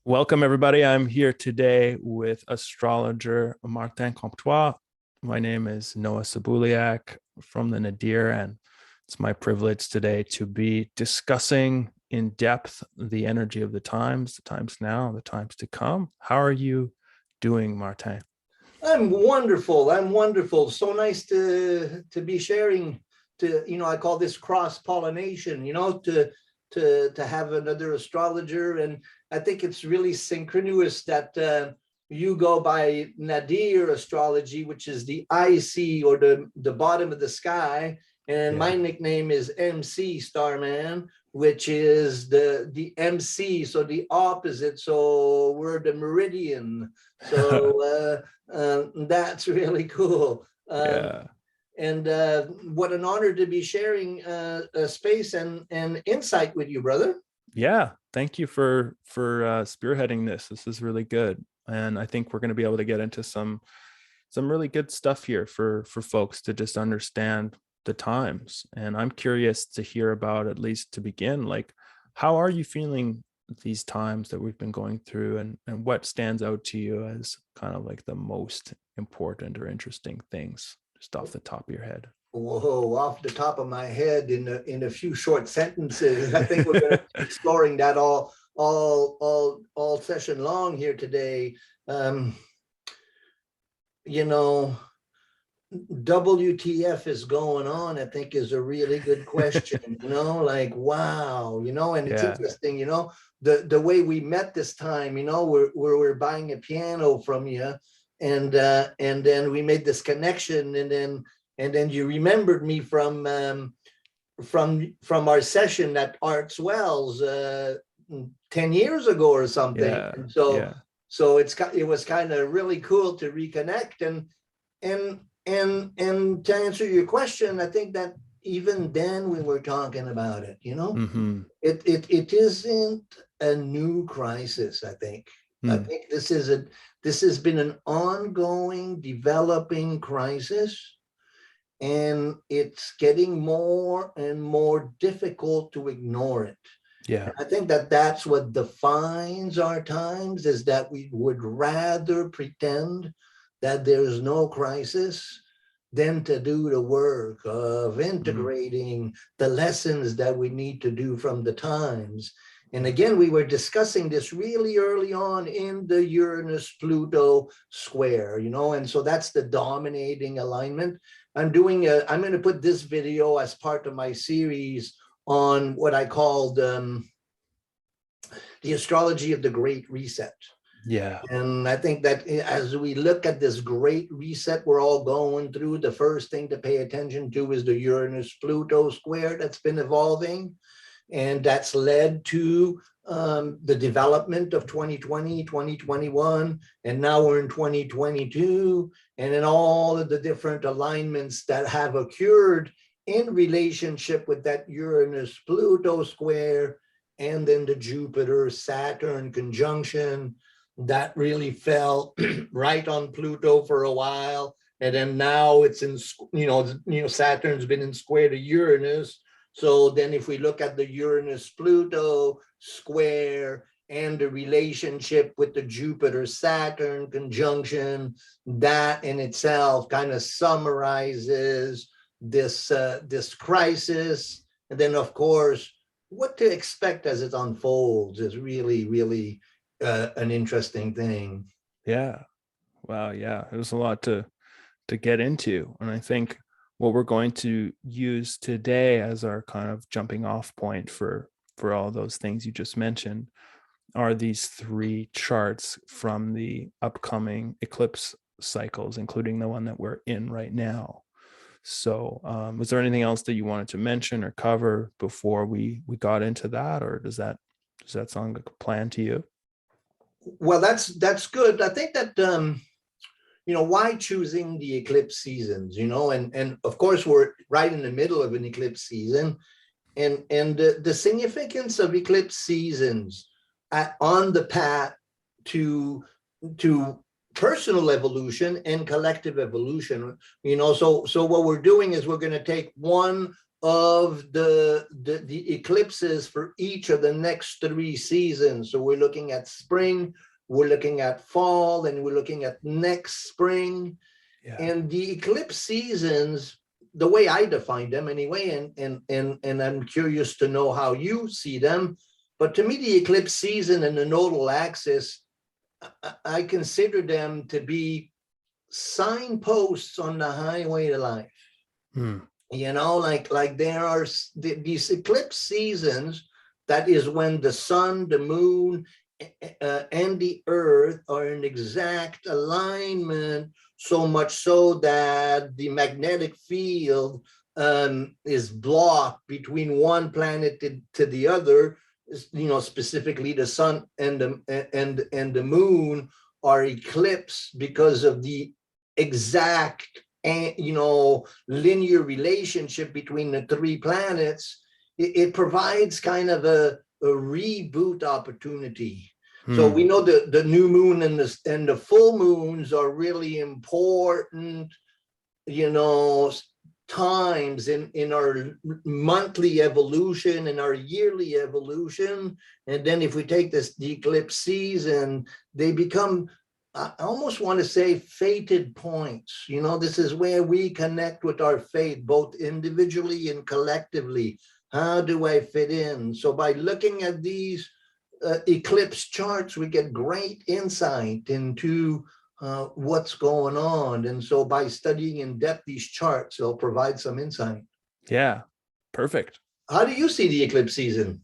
Welcome, everybody. I'm here today with astrologer Martin Comtois. My name is Noah Cebuliak from the Nadir, and it's my privilege today to be discussing in depth the energy of the times now, the times to come. How are you doing, Martin? I'm wonderful. I'm wonderful. So nice to be sharing. I call this cross pollination. To have another astrologer, and I think it's really synchronous that you go by Nadir astrology, which is the IC or the bottom of the sky, and my nickname is MC Starman, which is the MC, so the opposite. So we're the meridian. So that's really cool. Yeah. And what an honor to be sharing space and insight with you, brother. Yeah. Thank you for spearheading this. This is really good. And I think we're going to be able to get into some really good stuff here for folks to just understand the times. And I'm curious to hear about, at least to begin, like, how are you feeling these times that we've been going through, and what stands out to you as kind of like the most important or interesting things, just off the top of your head? Whoa, off the top of my head in a few short sentences. I think we're going to be exploring that all session long here today. Um, you know, WTF is going on, I think, is a really good question. Like, wow, and it's interesting, the way we met this time, we're buying a piano from you, and then we made this connection, and then you remembered me from our session at Arts Wells 10 years ago or something. Yeah. And so yeah. it was kind of really cool to reconnect, and to answer your question, I think that even then we were talking about it, Mm-hmm. it isn't a new crisis. I think this has been an ongoing developing crisis, and it's getting more and more difficult to ignore it. Yeah. I think that that's what defines our times, is that we would rather pretend that there's no crisis than to do the work of integrating the lessons that we need to do from the times. And again, we were discussing this really early on in the Uranus Pluto square, and so that's the dominating alignment. I'm going to put this video as part of my series on what I called the astrology of the Great Reset. Yeah. And I think that as we look at this great reset we're all going through, the first thing to pay attention to is the Uranus Pluto square that's been evolving. And that's led to the development of 2020, 2021, and now we're in 2022. And in all of the different alignments that have occurred in relationship with that Uranus Pluto square, and then the Jupiter Saturn conjunction that really fell right on Pluto for a while, and then now it's in Saturn's been in square to Uranus. So then if we look at the Uranus Pluto square and the relationship with the Jupiter Saturn conjunction, that in itself kind of summarizes this crisis. And then of course what to expect as it unfolds is really an interesting thing. Yeah. Wow. Yeah. It was a lot to get into. And I think what we're going to use today as our kind of jumping off point for all those things you just mentioned are these three charts from the upcoming eclipse cycles, including the one that we're in right now. So was there anything else that you wanted to mention or cover before we got into that, or does that sound like a plan to you? Well, that's good. I think that why choosing the eclipse seasons, and of course we're right in the middle of an eclipse season, and the significance of eclipse seasons on the path to personal evolution and collective evolution. So what we're doing is we're going to take one of the eclipses for each of the next 3 seasons. So we're looking at spring, we're looking at fall, and we're looking at next spring. Yeah. And the eclipse seasons, the way I define them anyway, and I'm curious to know how you see them, but to me, the eclipse season and the nodal axis, I consider them to be signposts on the highway to life. Hmm. You know, like there are these eclipse seasons. That is when the sun, the moon, and the earth are in exact alignment, so much so that the magnetic field is blocked between one planet to the other. You know, specifically the sun and the moon are eclipsed because of the exact linear relationship between the 3 planets. It provides kind of a reboot opportunity. So we know the new moon and the full moons are really important, times in our monthly evolution and our yearly evolution. And then if we take the eclipse season, they become, I almost want to say, fated points. This is where we connect with our fate, both individually and collectively. How do I fit in? So by looking at these eclipse charts, we get great insight into what's going on. And so by studying in depth these charts, they'll provide some insight. Yeah, perfect. How do you see the eclipse season?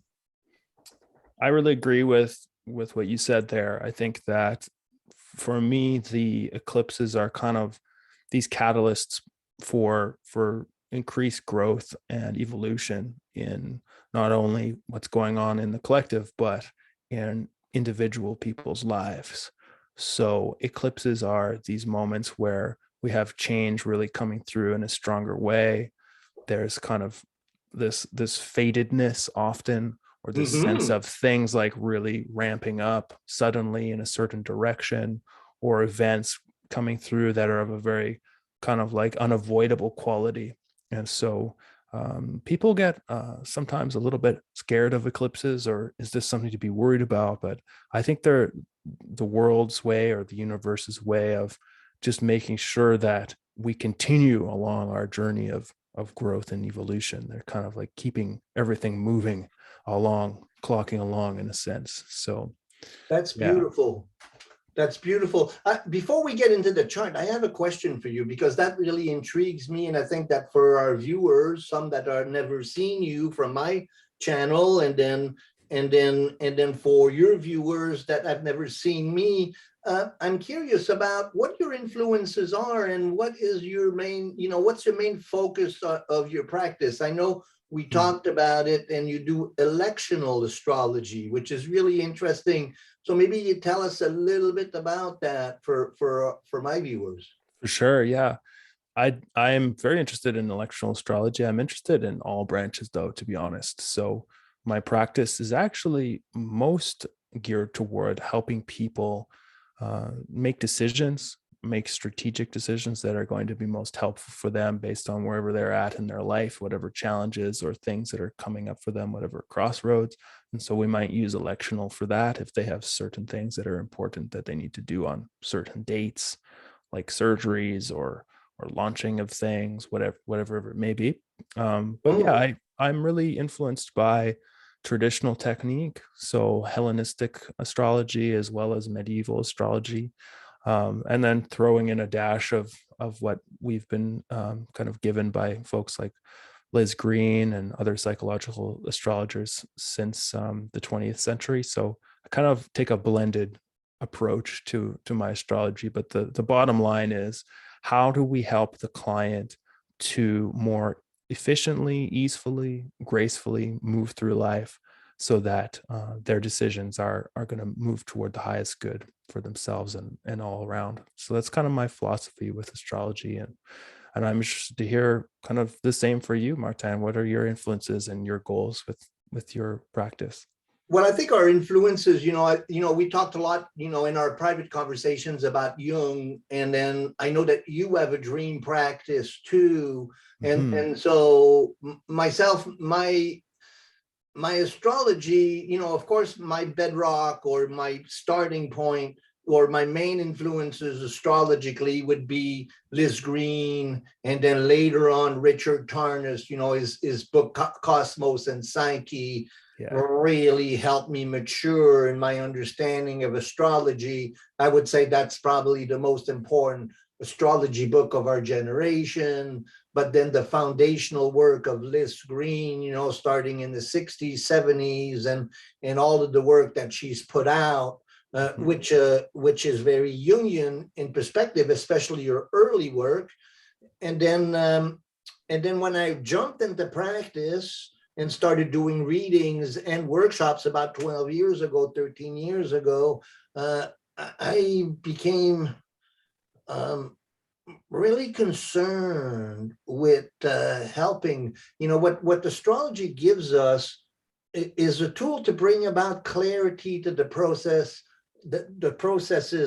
I really agree with what you said there. I think that for me, the eclipses are kind of these catalysts for increased growth and evolution in not only what's going on in the collective, but in individual people's lives. So eclipses are these moments where we have change really coming through in a stronger way. There's kind of this fatedness often, or this sense of things like really ramping up suddenly in a certain direction, or events coming through that are of a very kind of like unavoidable quality. And so people get sometimes a little bit scared of eclipses, or is this something to be worried about? But I think they're the world's way, or the universe's way, of just making sure that we continue along our journey of growth and evolution. They're kind of like keeping everything moving along, clocking along in a sense. So that's beautiful. That's beautiful. Before we get into the chart, I have a question for you, because that really intrigues me. And I think that for our viewers, some that are never seen you from my channel, and then for your viewers that have never seen me, I'm curious about what your influences are, and what is your main, what's your main focus of your practice. I know we talked about it, and you do electional astrology, which is really interesting. So maybe you tell us a little bit about that for my viewers. For sure, yeah. I am very interested in electional astrology. I'm interested in all branches, though, to be honest. So my practice is actually most geared toward helping people make decisions, make strategic decisions that are going to be most helpful for them based on wherever they're at in their life, whatever challenges or things that are coming up for them, whatever crossroads. And so we might use electional for that if they have certain things that are important that they need to do on certain dates, like surgeries or launching of things, whatever it may be. But yeah, I'm really influenced by traditional technique, so Hellenistic astrology as well as medieval astrology, and then throwing in a dash of what we've been kind of given by folks like Liz Green and other psychological astrologers since the 20th century. So I kind of take a blended approach to my astrology, but the bottom line is, how do we help the client to more efficiently, easily, gracefully move through life, so that their decisions are going to move toward the highest good for themselves and all around. So that's kind of my philosophy with astrology, and I'm interested to hear kind of the same for you, Martin. What are your influences and your goals with your practice? Well, I think our influences, we talked a lot, in our private conversations about Jung, and then I know that you have a dream practice too, and Mhm. and so myself, my astrology, of course, my bedrock or my starting point or my main influences astrologically would be Liz Green, and then later on Richard Tarnas, his book Cosmos and Psyche Yeah. really helped me mature in my understanding of astrology. I would say that's probably the most important astrology book of our generation. But then the foundational work of Liz Green, starting in the 60s, 70s, and all of the work that she's put out, Mhm. which is very Jungian in perspective, especially your early work. And then when I jumped into practice and started doing readings and workshops about 12 years ago, 13 years ago, I became really concerned with helping. What astrology gives us is a tool to bring about clarity to the processes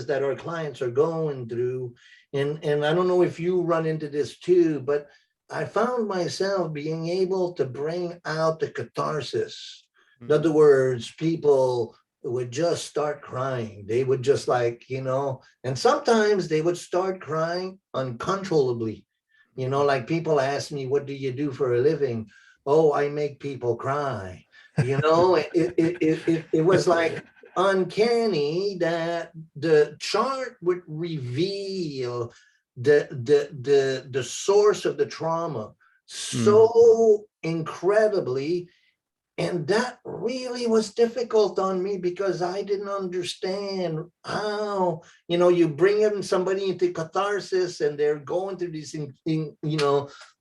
that our clients are going through. And I don't know if you run into this too, but I found myself being able to bring out the catharsis. In Mhm. other words, people would just start crying. They would just and sometimes they would start crying uncontrollably. Like people ask me, what do you do for a living? Oh, I make people cry. It was like uncanny that the chart would reveal the source of the trauma Mm. so incredibly. And that really was difficult on me because I didn't understand how, you bring in somebody into catharsis and they're going through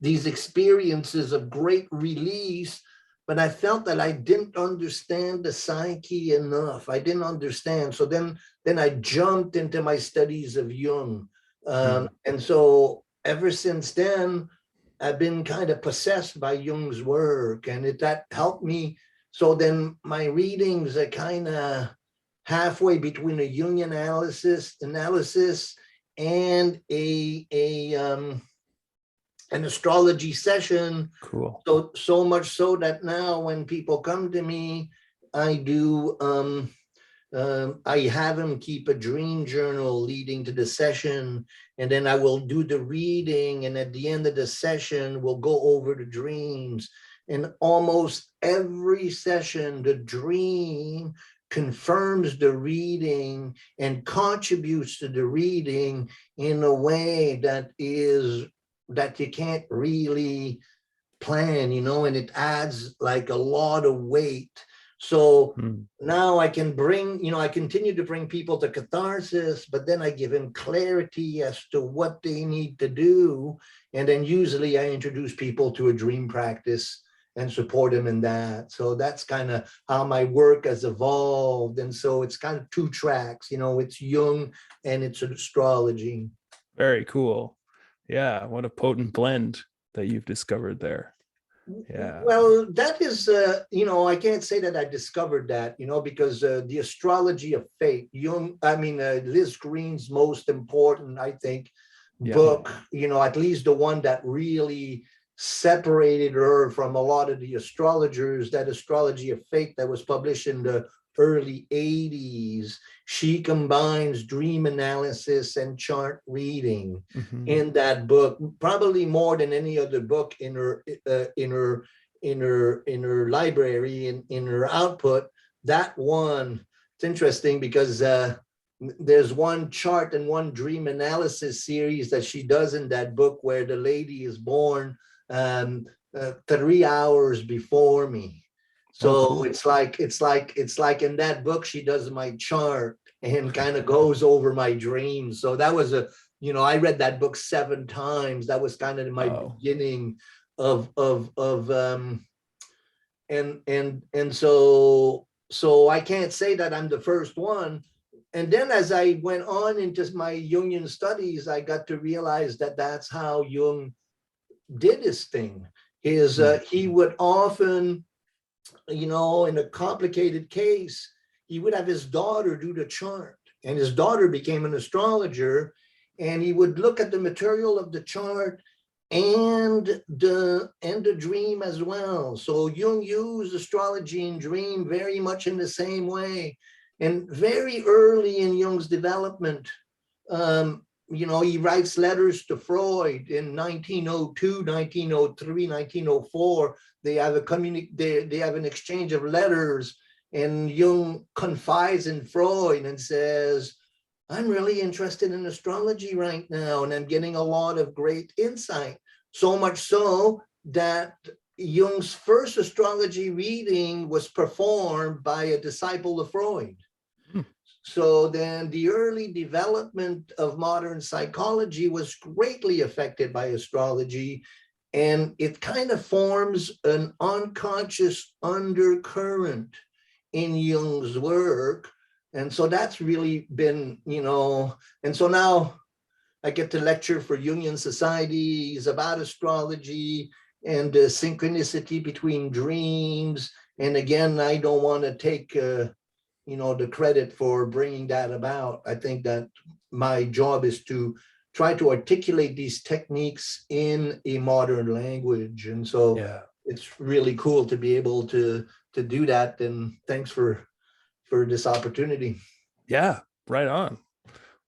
these experiences of great release. But I felt that I didn't understand the psyche enough. I didn't understand. So then I jumped into my studies of Jung. Mm. And so ever since then, I've been kind of possessed by Jung's work, and that helped me. So then my readings are kind of halfway between a Jungian analysis and an astrology session. Cool. So much so that now when people come to me, I do I have them keep a dream journal leading to the session, and then I will do the reading. And at the end of the session, we'll go over the dreams. And almost every session, the dream confirms the reading and contributes to the reading in a way that you can't really plan, and it adds like a lot of weight. So Mm. now I continue to bring people to catharsis, but then I give them clarity as to what they need to do. And then usually I introduce people to a dream practice and support them in that. So that's kind of how my work has evolved. And so it's kind of two tracks, it's Jung and it's astrology. Very cool. Yeah, what a potent blend that you've discovered there. Yeah. Well, that is, I can't say that I discovered that, because the astrology of fate, Liz Green's most important, I think, Yeah. book, at least the one that really separated her from a lot of the astrologers, that astrology of fate that was published in the early 80s. She combines dream analysis and chart reading Mhm. in that book, probably more than any other book in her library, in her output. That one, it's interesting because there's one chart and one dream analysis series that she does in that book where the lady is born 3 hours before me. Oh, So cool. it's like in that book she does my chart and kind of goes over my dreams. So that was I read that book 7 times. That was kind of my Oh. beginning of and so I can't say that I'm the first one. And then as I went on into my Jungian studies, I got to realize that that's how Jung did his thing. Mm. He would often in a complicated case, he would have his daughter do the chart, and his daughter became an astrologer, and he would look at the material of the chart and the dream as well. So Jung used astrology and dream very much in the same way. And very early in Jung's development, he writes letters to Freud in 1902, 1903, 1904. They have they have an exchange of letters, and Jung confides in Freud and says, I'm really interested in astrology right now, and I'm getting a lot of great insight. So much so that Jung's first astrology reading was performed by a disciple of Freud. Hmm. So then the early development of modern psychology was greatly affected by astrology, and it kind of forms an unconscious undercurrent in Jung's work. And so that's really been, and so now I get to lecture for Jungian societies about astrology and the synchronicity between dreams. And again, I don't want to take, the credit for bringing that about. I think that my job is to try to articulate these techniques in a modern language. And so Yeah. it's really cool to be able to do that. And thanks for this opportunity. Yeah, right on.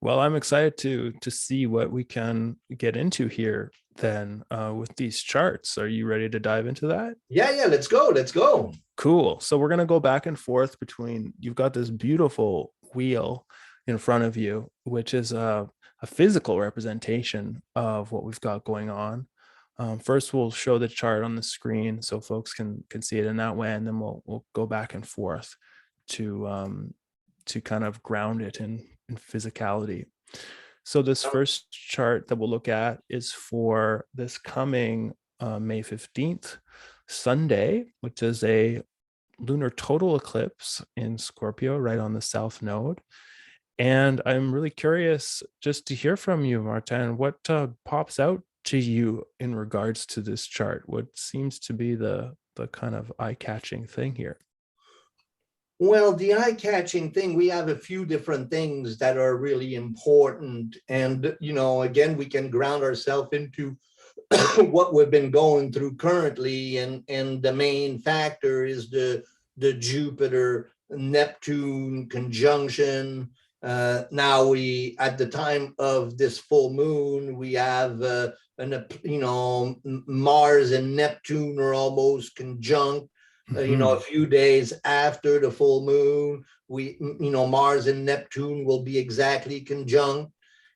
Well, I'm excited to see what we can get into here then with these charts. Are you ready to dive into that? Yeah, let's go. Cool. So we're going to go back and forth between, you've got this beautiful wheel in front of you, which is a physical representation of what we've got going on. First, we'll show the chart on the screen so folks can see it in that way, and then we'll go back and forth to kind of ground it in physicality. So this first chart that we'll look at is for this coming May 15th, Sunday, which is a lunar total eclipse in Scorpio, right on the south node. And I'm really curious just to hear from you, Martin, what pops out to you in regards to this chart? What seems to be the kind of eye-catching thing here? Well, the eye-catching thing, we have a few different things that are really important. And, again, we can ground ourselves into what we've been going through currently. And the main factor is the Jupiter Neptune conjunction. Now at the time of this full moon, we have Mars and Neptune are almost conjunct. A few days after the full moon, Mars and Neptune will be exactly conjunct.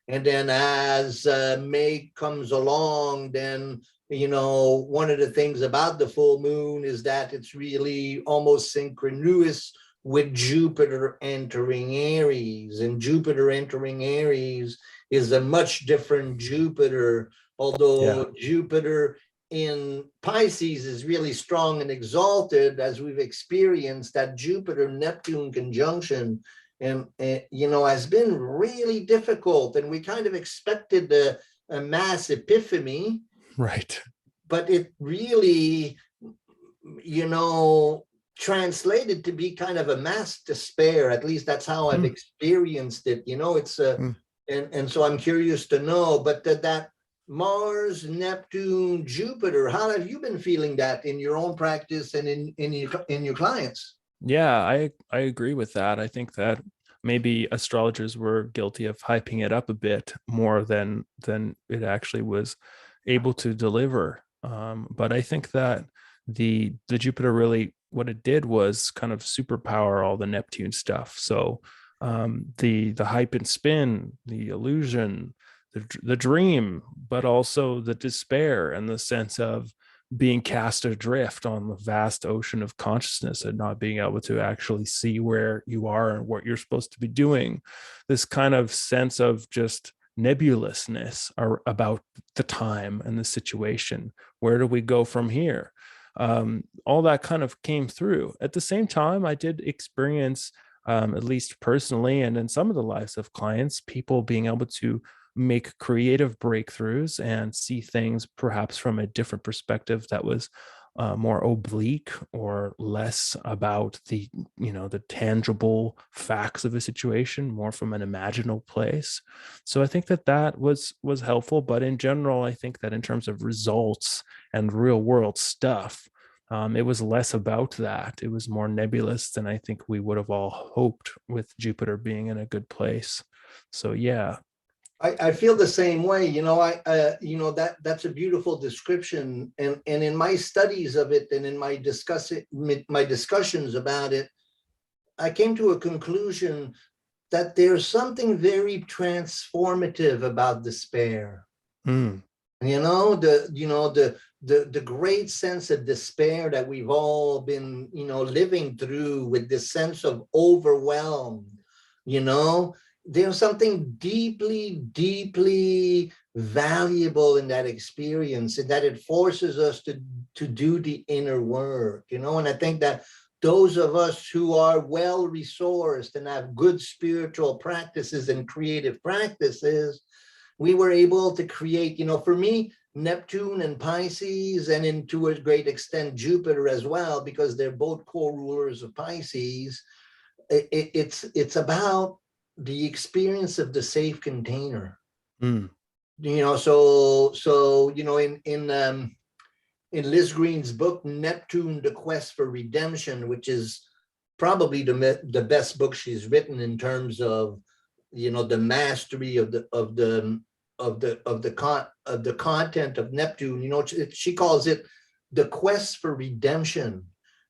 And then as May comes along, then, one of the things about the full moon is that it's really almost synchronous with Jupiter entering Aries. And Jupiter entering Aries is a much different Jupiter, although Jupiter in Pisces is really strong and exalted, as we've experienced. That Jupiter-Neptune conjunction and has been really difficult, and we kind of expected a mass epiphany, right? But it really, translated to be kind of a mass despair. At least that's how I've experienced it. It's and so I'm curious to know, but that Mars, Neptune, Jupiter, how have you been feeling that in your own practice and in your clients? Yeah, I agree with that. I think that maybe astrologers were guilty of hyping it up a bit more than it actually was able to deliver. But I think that the Jupiter really, what it did was kind of superpower all the Neptune stuff. So the hype and spin, the illusion, the dream, but also the despair and the sense of being cast adrift on the vast ocean of consciousness and not being able to actually see where you are and what you're supposed to be doing. This kind of sense of just nebulousness about the time and the situation. Where do we go from here? All that kind of came through. At the same time, I did experience, at least personally, and in some of the lives of clients, people being able to make creative breakthroughs and see things perhaps from a different perspective that was more oblique or less about the, the tangible facts of a situation, more from an imaginal place. So I think that was helpful. But in general, I think that in terms of results and real world stuff, it was less about that. It was more nebulous than I think we would have all hoped, with Jupiter being in a good place. So yeah. I feel the same way. That's a beautiful description. And in my studies of it and in my discussions about it, I came to a conclusion that there's something very transformative about despair. Mm. The great sense of despair that we've all been, living through, with this sense of overwhelm, there's something deeply, deeply valuable in that experience, and that it forces us to do the inner work, and I think that those of us who are well resourced and have good spiritual practices and creative practices, we were able to create, for me, Neptune and Pisces, and to a great extent Jupiter as well, because they're both co-rulers of Pisces. It's about the experience of the safe container. Mm. In Liz Green's book, Neptune, The Quest for Redemption, which is probably the best book she's written in terms of, the mastery of the content of Neptune. She calls it the quest for redemption.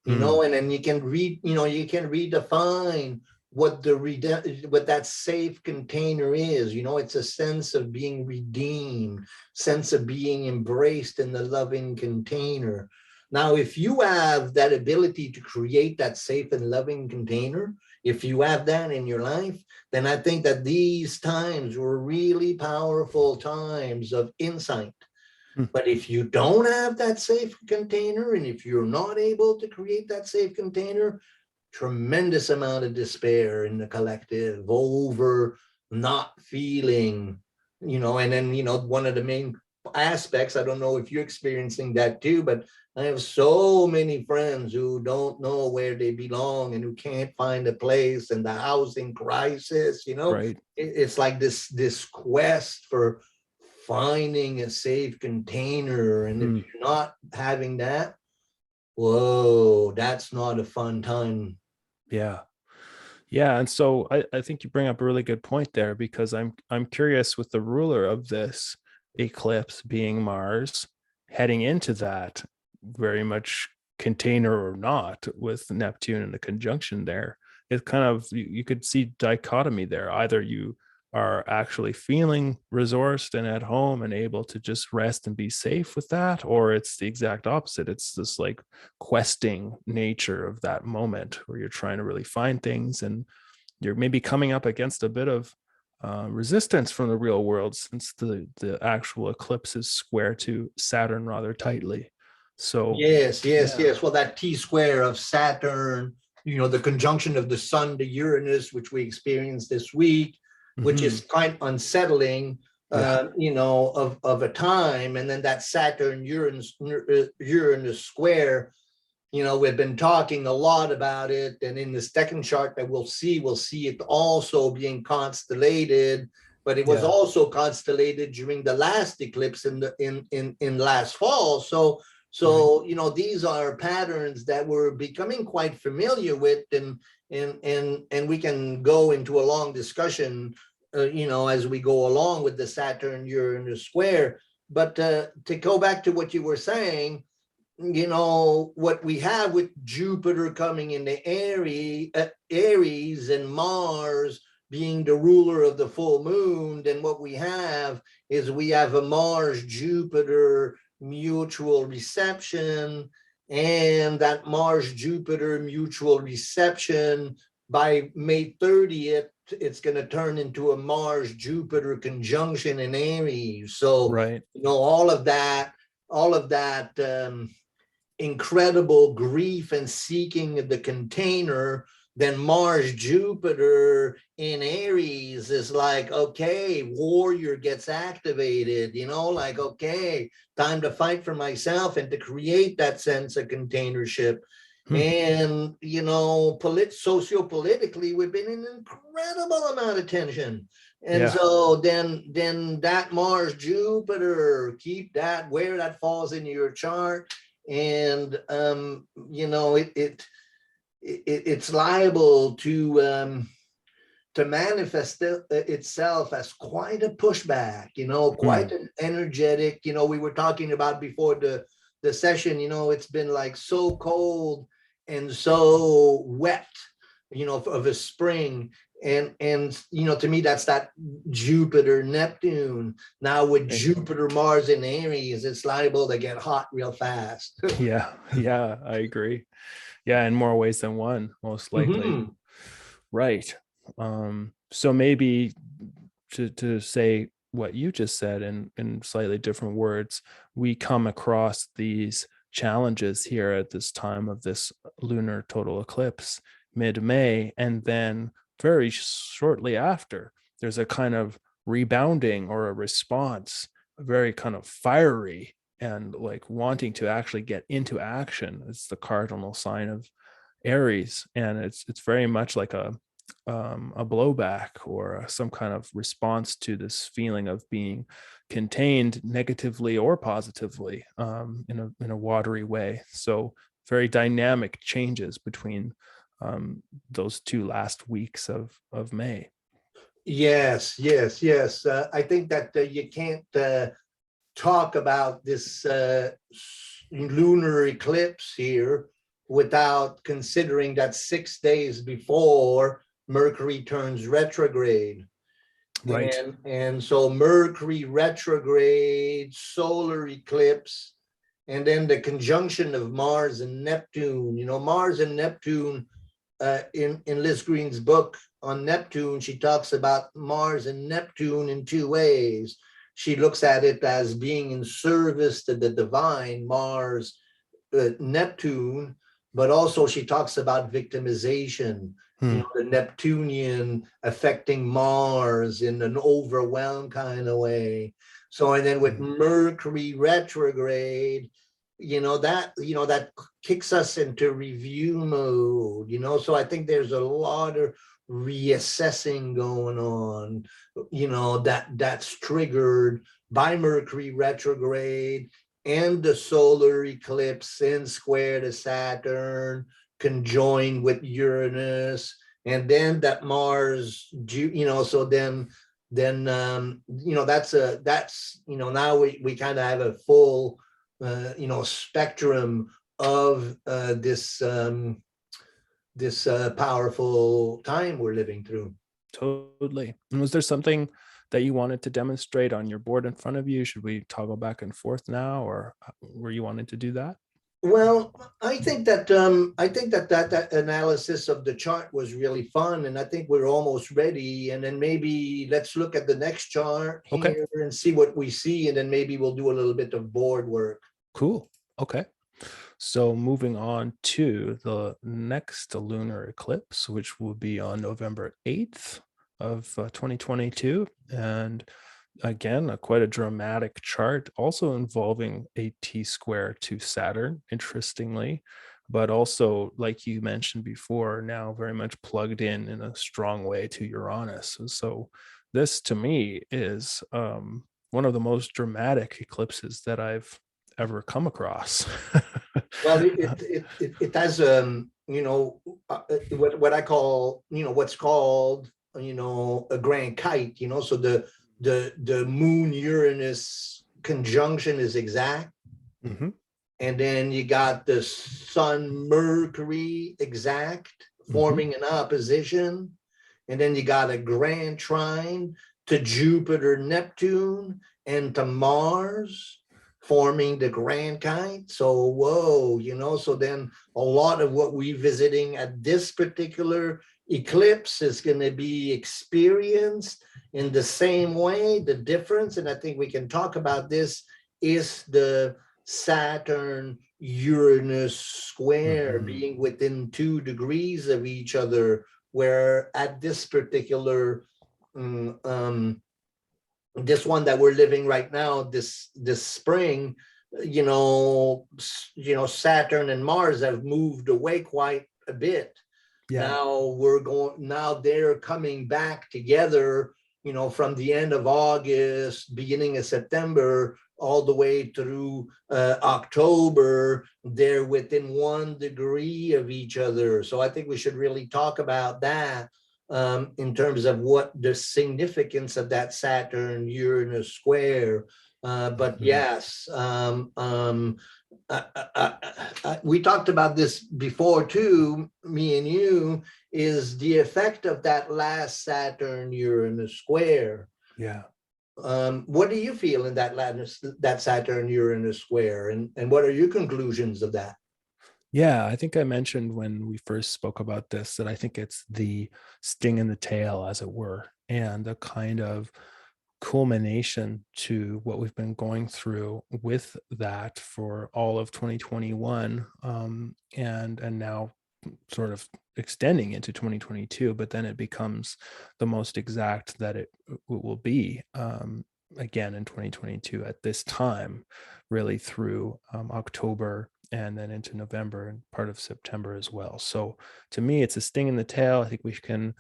And then you can redefine what that safe container is. It's a sense of being redeemed, sense of being embraced in the loving container. Now, if you have that ability to create that safe and loving container, if you have that in your life, then I think that these times were really powerful times of insight. But if you don't have that safe container, and if you're not able to create that safe container, tremendous amount of despair in the collective over not feeling, and then, one of the main aspects, I don't know if you're experiencing that too, but I have so many friends who don't know where they belong and who can't find a place, and the housing crisis, Right. it's like this quest for finding a safe container. And if you're not having that, whoa, that's not a fun time. Yeah. Yeah. And so I think you bring up a really good point there, because I'm curious, with the ruler of this eclipse being Mars, heading into that very much container or not, with Neptune in the conjunction there, it kind of, you could see dichotomy there. Either you are actually feeling resourced and at home and able to just rest and be safe with that, or it's the exact opposite. It's this like questing nature of that moment where you're trying to really find things, and you're maybe coming up against a bit of resistance from the real world, since the actual eclipse is square to Saturn rather tightly. So Yes. yeah. Well, that T-square of Saturn, the conjunction of the sun to Uranus, which we experienced this week, which is kind of unsettling, Yeah. of a time. And then that Saturn Uranus square, we've been talking a lot about it. And in the second chart that we'll see it also being constellated, but it was Yeah. also constellated during the last eclipse in last fall. So, Right. these are patterns that we're becoming quite familiar with, and we can go into a long discussion, as we go along with the Saturn Uranus square. But to go back to what you were saying, what we have with Jupiter coming into Aries and Mars being the ruler of the full moon, then what we have is we have a Mars-Jupiter mutual reception, and that Mars-Jupiter mutual reception by May 30th, it's going to turn into a Mars-Jupiter conjunction in Aries. So, Right. all of that incredible grief and seeking of the container, Then Mars Jupiter in Aries is like, okay, warrior gets activated, like, okay, time to fight for myself and to create that sense of containership. Hmm. And, socio-politically, we've been in an incredible amount of tension. And Yeah. so then that Mars Jupiter, keep that where that falls into your chart. And, it's liable to manifest itself as quite a pushback, Hmm. quite an energetic, we were talking about before the session, it's been like so cold and so wet, of a spring. And to me, that's that Jupiter Neptune. Now with Right. Jupiter Mars in Aries, it's liable to get hot real fast. Yeah. Yeah, I agree. Yeah, in more ways than one, most likely. Mhm. Right. So maybe to say what you just said in slightly different words, we come across these challenges here at this time of this lunar total eclipse, mid-May, and then very shortly after, there's a kind of rebounding or a response, very kind of fiery and like wanting to actually get into action. It's the cardinal sign of Aries, and it's very much like a blowback or some kind of response to this feeling of being contained negatively or positively, in a watery way. So very dynamic changes between those two last weeks of May. Yes, yes, yes. I think that you can't talk about this lunar eclipse here without considering that 6 days before Mercury turns retrograde. Right. And so Mercury retrograde, solar eclipse, and then the conjunction of Mars and Neptune. Mars and Neptune, in Liz Green's book on Neptune, she talks about Mars and Neptune in two ways. She looks at it as being in service to the divine, Mars, Neptune, but also she talks about victimization, Hmm. the Neptunian affecting Mars in an overwhelmed kind of way. So, and then with Hmm. Mercury retrograde, that kicks us into review mode, so I think there's a lot of reassessing going on, that's triggered by Mercury retrograde and the solar eclipse in square to Saturn, conjoined with Uranus, and then that Mars, so then that's now we kind of have a full spectrum of this powerful time we're living through. Totally. And was there something that you wanted to demonstrate on your board in front of you? Should we toggle back and forth now, or were you wanting to do that? Well, I think that analysis of the chart was really fun, and I think we're almost ready. And then maybe let's look at the next chart Okay, here and see what we see, and then maybe we'll do a little bit of board work. cool. Okay. So moving on to the next lunar eclipse, which will be on November 8th of 2022. And again, quite a dramatic chart, also involving a T square to Saturn, interestingly, but also, like you mentioned before, now very much plugged in a strong way to Uranus. So this to me is one of the most dramatic eclipses that I've ever come across. Well, it has what I call what's called a grand kite. So the Moon Uranus conjunction is exact, Mhm. and then you got the Sun Mercury exact Mhm. forming an opposition, and then you got a grand trine to Jupiter Neptune and to Mars forming the grand kite. So whoa, so then a lot of what we're visiting at this particular eclipse is going to be experienced in the same way. The difference, and I think we can talk about this, is the Saturn Uranus square, Mhm. being within 2 degrees of each other, where at this particular this one that we're living right now, this spring, Saturn and Mars have moved away quite a bit. Yeah. Now they're coming back together, from the end of August, beginning of September, all the way through October. They're within 1 degree of each other. So I think we should really talk about that, in terms of what the significance of that Saturn Uranus square. But Mhm. yes, we talked about this before too, me and you, is the effect of that last Saturn Uranus square. Yeah. What do you feel in that Saturn Uranus square, and what are your conclusions of that? Yeah, I think I mentioned when we first spoke about this that I think it's the sting in the tail, as it were, and a kind of culmination to what we've been going through with that for all of 2021, and now sort of extending into 2022. But then it becomes the most exact that it will be, again in 2022 at this time, really through October and then into November and part of September as well. So to me, it's a sting in the tail. I think we can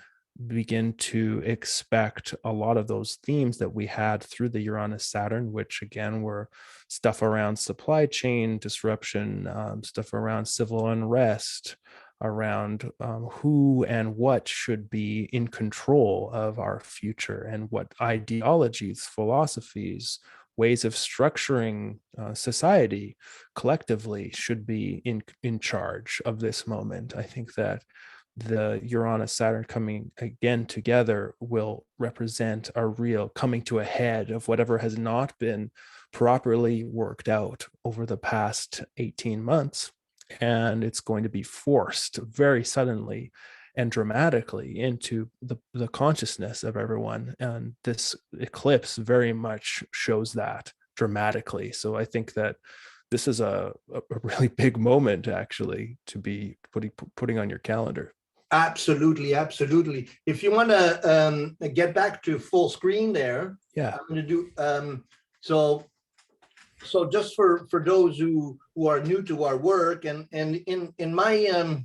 begin to expect a lot of those themes that we had through the Uranus Saturn, which again were stuff around supply chain disruption, stuff around civil unrest, around who and what should be in control of our future, and what ideologies, philosophies, ways of structuring society collectively should be in charge of this moment. I think that the Uranus Saturn coming again together will represent a real coming to a head of whatever has not been properly worked out over the past 18 months. And it's going to be forced very suddenly and dramatically into the consciousness of everyone. And this eclipse very much shows that dramatically. So I think that this is a really big moment actually to be putting on your calendar. Absolutely, absolutely. If you want to get back to full screen there, Yeah. I'm going to do so. So just for those who are new to our work, and in my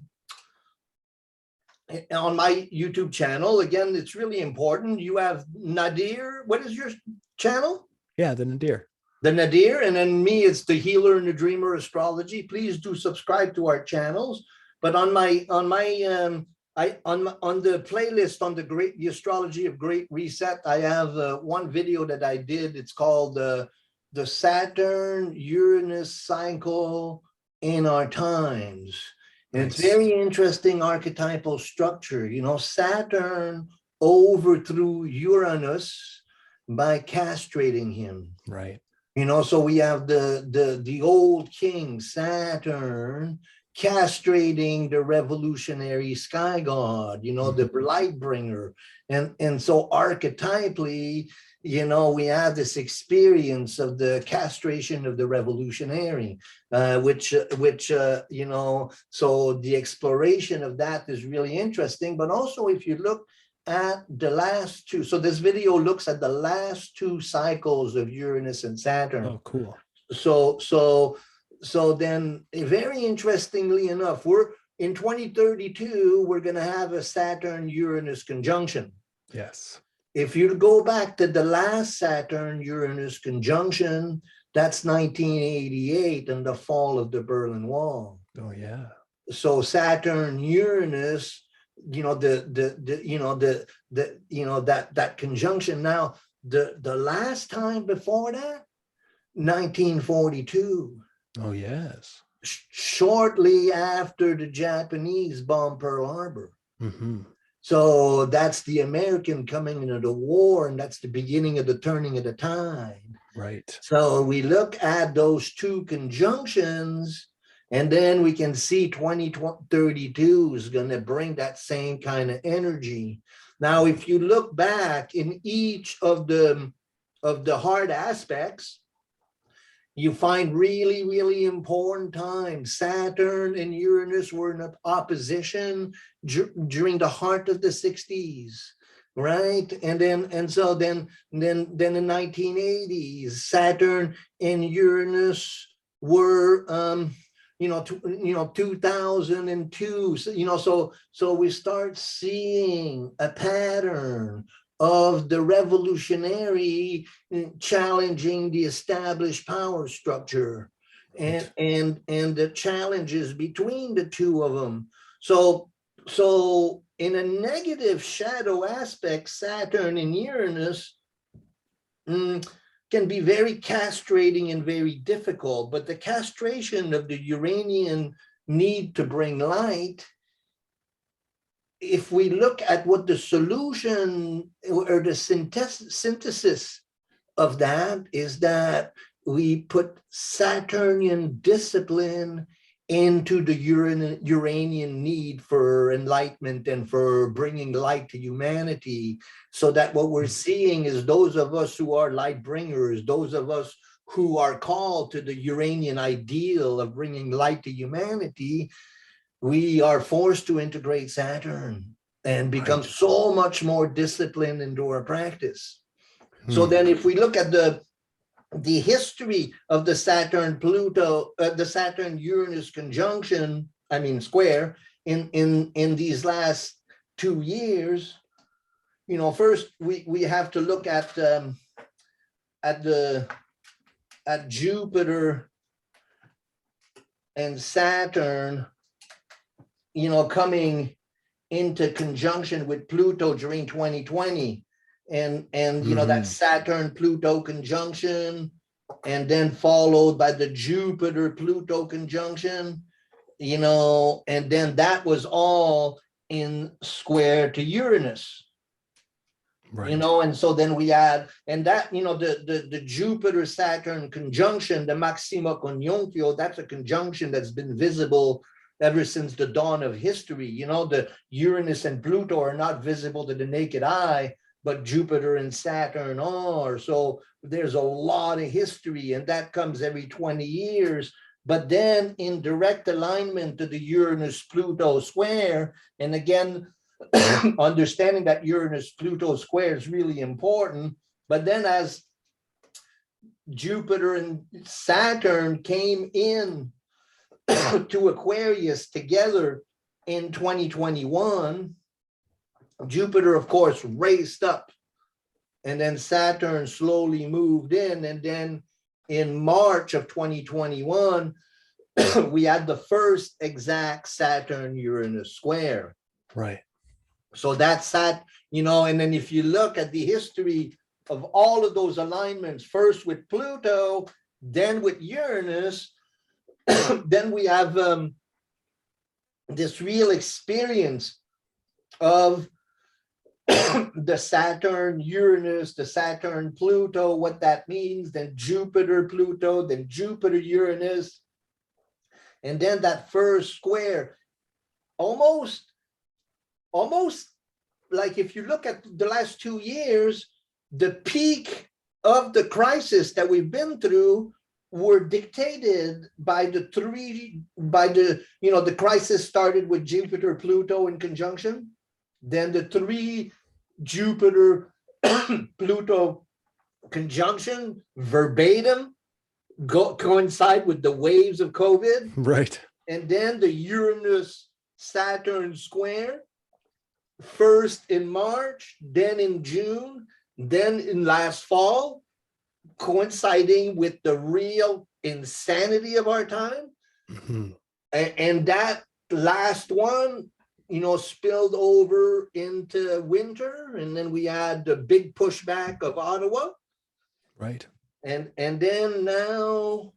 on my YouTube channel, again, it's really important. You have Nadir. What is your channel? Yeah, the Nadir. The Nadir, and then me, it's the Healer and the Dreamer Astrology. Please do subscribe to our channels. But on my on the playlist on the Astrology of Great Reset, I have one video that I did. It's called the Saturn Uranus cycle in our times. And it's Nice. very interesting archetypal structure. Saturn overthrew Uranus by castrating him. Right. So we have the old king Saturn castrating the revolutionary sky god, the light bringer. And so archetypally, we have this experience of the castration of the revolutionary, which so the exploration of that is really interesting. But also, if you look at the last two, so this video looks at the last two cycles of Uranus and Saturn. Oh, cool. So then, very interestingly enough, we're in 2032, we're going to have a Saturn Uranus conjunction. Yes. If you go back to the last Saturn Uranus conjunction, that's 1988 and the fall of the Berlin Wall. Oh, yeah. So Saturn Uranus, that conjunction. Now, the last time before that, 1942. Oh, yes. Shortly after the Japanese bombed Pearl Harbor. Mm-hmm. So that's the American coming into the war, and that's the beginning of the turning of the tide. Right. So we look at those two conjunctions, and then we can see 2032 is going to bring that same kind of energy. Now, if you look back in each of the hard aspects, you find really, really important times. Saturn and Uranus were in opposition during the heart of the 60s, right? And then in 1980s, Saturn and Uranus were 2002. So we start seeing a pattern of the revolutionary challenging the established power structure and the challenges between the two of them. So in a negative shadow aspect, Saturn and Uranus can be very castrating and very difficult, but the castration of the Uranian need to bring light, if we look at what the solution or the synthesis of that is, that we put Saturnian discipline into the Uranian need for enlightenment and for bringing light to humanity, so that what we're seeing is those of us who are light bringers, those of us who are called to the Uranian ideal of bringing light to humanity, we are forced to integrate Saturn and become so much more disciplined into our practice. So then if we look at the history of the Saturn Pluto, the Saturn Uranus conjunction, square, in these last 2 years, first we have to look at Jupiter and Saturn, coming into conjunction with Pluto during 2020. And that Saturn Pluto conjunction, and then followed by the Jupiter Pluto conjunction, and then that was all in square to Uranus. And so then we add, and that, the Jupiter Saturn conjunction, the Maxima Conjunctio, that's a conjunction that's been visible ever since the dawn of history. The Uranus and Pluto are not visible to the naked eye, but Jupiter and Saturn are. So there's a lot of history, and that comes every 20 years. But then in direct alignment to the Uranus-Pluto square, and again, understanding that Uranus-Pluto square is really important, but then as Jupiter and Saturn came in to Aquarius together in 2021, Jupiter, of course, raced up, and then Saturn slowly moved in. And then in March of 2021, we had the first exact Saturn-Uranus square. Right. So that's that, and then if you look at the history of all of those alignments, first with Pluto, then with Uranus, then we have this real experience of the Saturn Uranus, the Saturn Pluto, what that means, then Jupiter Pluto, then Jupiter Uranus, and then that first square, almost like if you look at the last 2 years, the peak of the crisis that we've been through were dictated by the crisis started with Jupiter Pluto in conjunction, then the 3 Jupiter Pluto conjunction verbatim coincide with the waves of COVID. Right. And then the Uranus Saturn square, first in March, then in June, then in last fall, coinciding with the real insanity of our time. And that last one, spilled over into winter, and then we had the big pushback of Ottawa. Right. And then now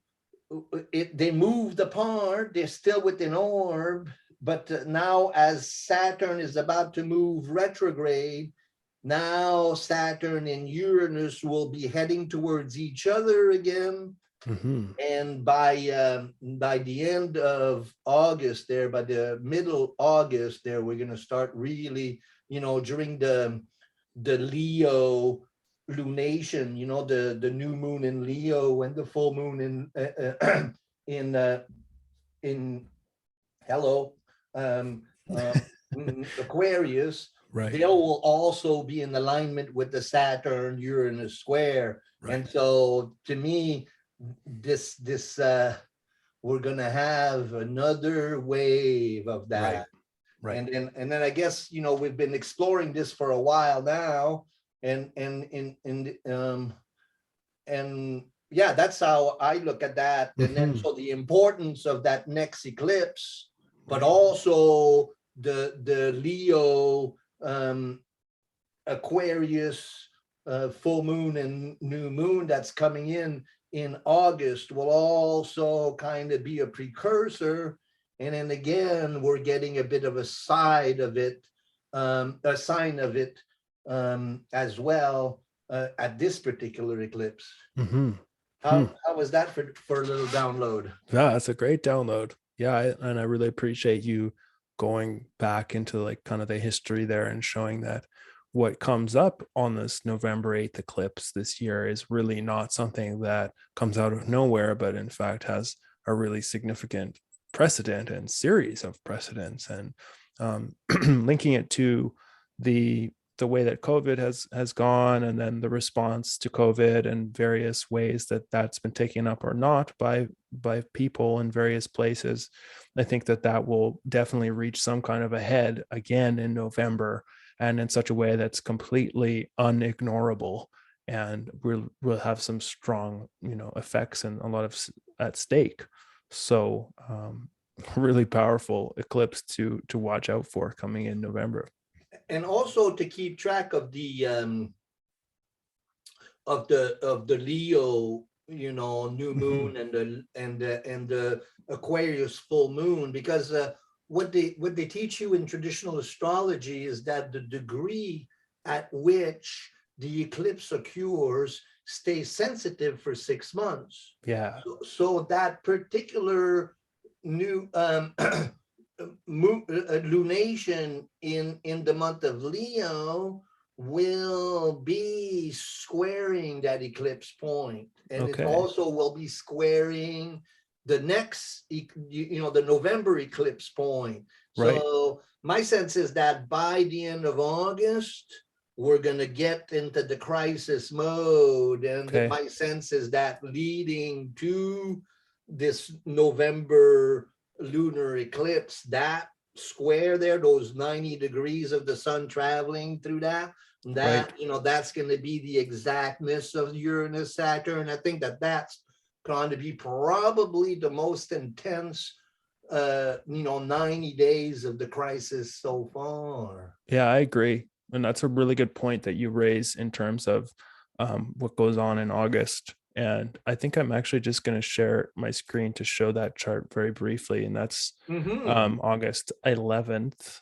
they moved apart. They're still within orb, but now as Saturn is about to move retrograde, now Saturn and Uranus will be heading towards each other again. And by the end of August there, by the middle August there, we're going to start really, during the Leo lunation, the new moon in Leo and the full moon in hello, um, Aquarius, Right. they will also be in alignment with the Saturn Uranus square. Right. And so to me, this we're gonna have another wave of Right. that. Right. And then I guess we've been exploring this for a while now, and yeah, that's how I look at that. And then Mhm. so the importance of that next eclipse, but Right. also the Leo, Aquarius, full moon and new moon that's coming in August will also kind of be a precursor. And then again, we're getting a bit of a side of it, a sign of it, as well, at this particular eclipse. Mhm. Hmm. How was that for a little download? Yeah, that's a great download. Yeah, and I really appreciate you going back into like kind of the history there and showing that what comes up on this November 8th eclipse this year is really not something that comes out of nowhere, but in fact has a really significant precedent and series of precedents. And linking it to the the way that COVID has gone, and then the response to COVID and various ways that that's been taken up or not by people in various places. I think that that will definitely reach some kind of a head again in November, and in such a way that's completely unignorable, and we'll have some strong effects and a lot of at stake. So really powerful eclipse to watch out for coming in November. And also to keep track of the Leo, new Mhm. moon, and the Aquarius full moon, because what they teach you in traditional astrology is that the degree at which the eclipse occurs stays sensitive for 6 months. Yeah. So that particular new lunation in the month of Leo will be squaring that eclipse point, and it Okay. also will be squaring the next, the November eclipse point. Right. So my sense is that by the end of August, we're going to get into the crisis mode, and Okay. my sense is that leading to this November lunar eclipse, that square there, those 90 degrees of the sun traveling through Right. that's going to be the exactness of Uranus Saturn. I think that's going to be probably the most intense 90 days of the crisis so far. Yeah, I agree. And that's a really good point that you raise in terms of what goes on in August. And I think I'm actually just going to share my screen to show that chart very briefly. And that's Mm-hmm. August 11th,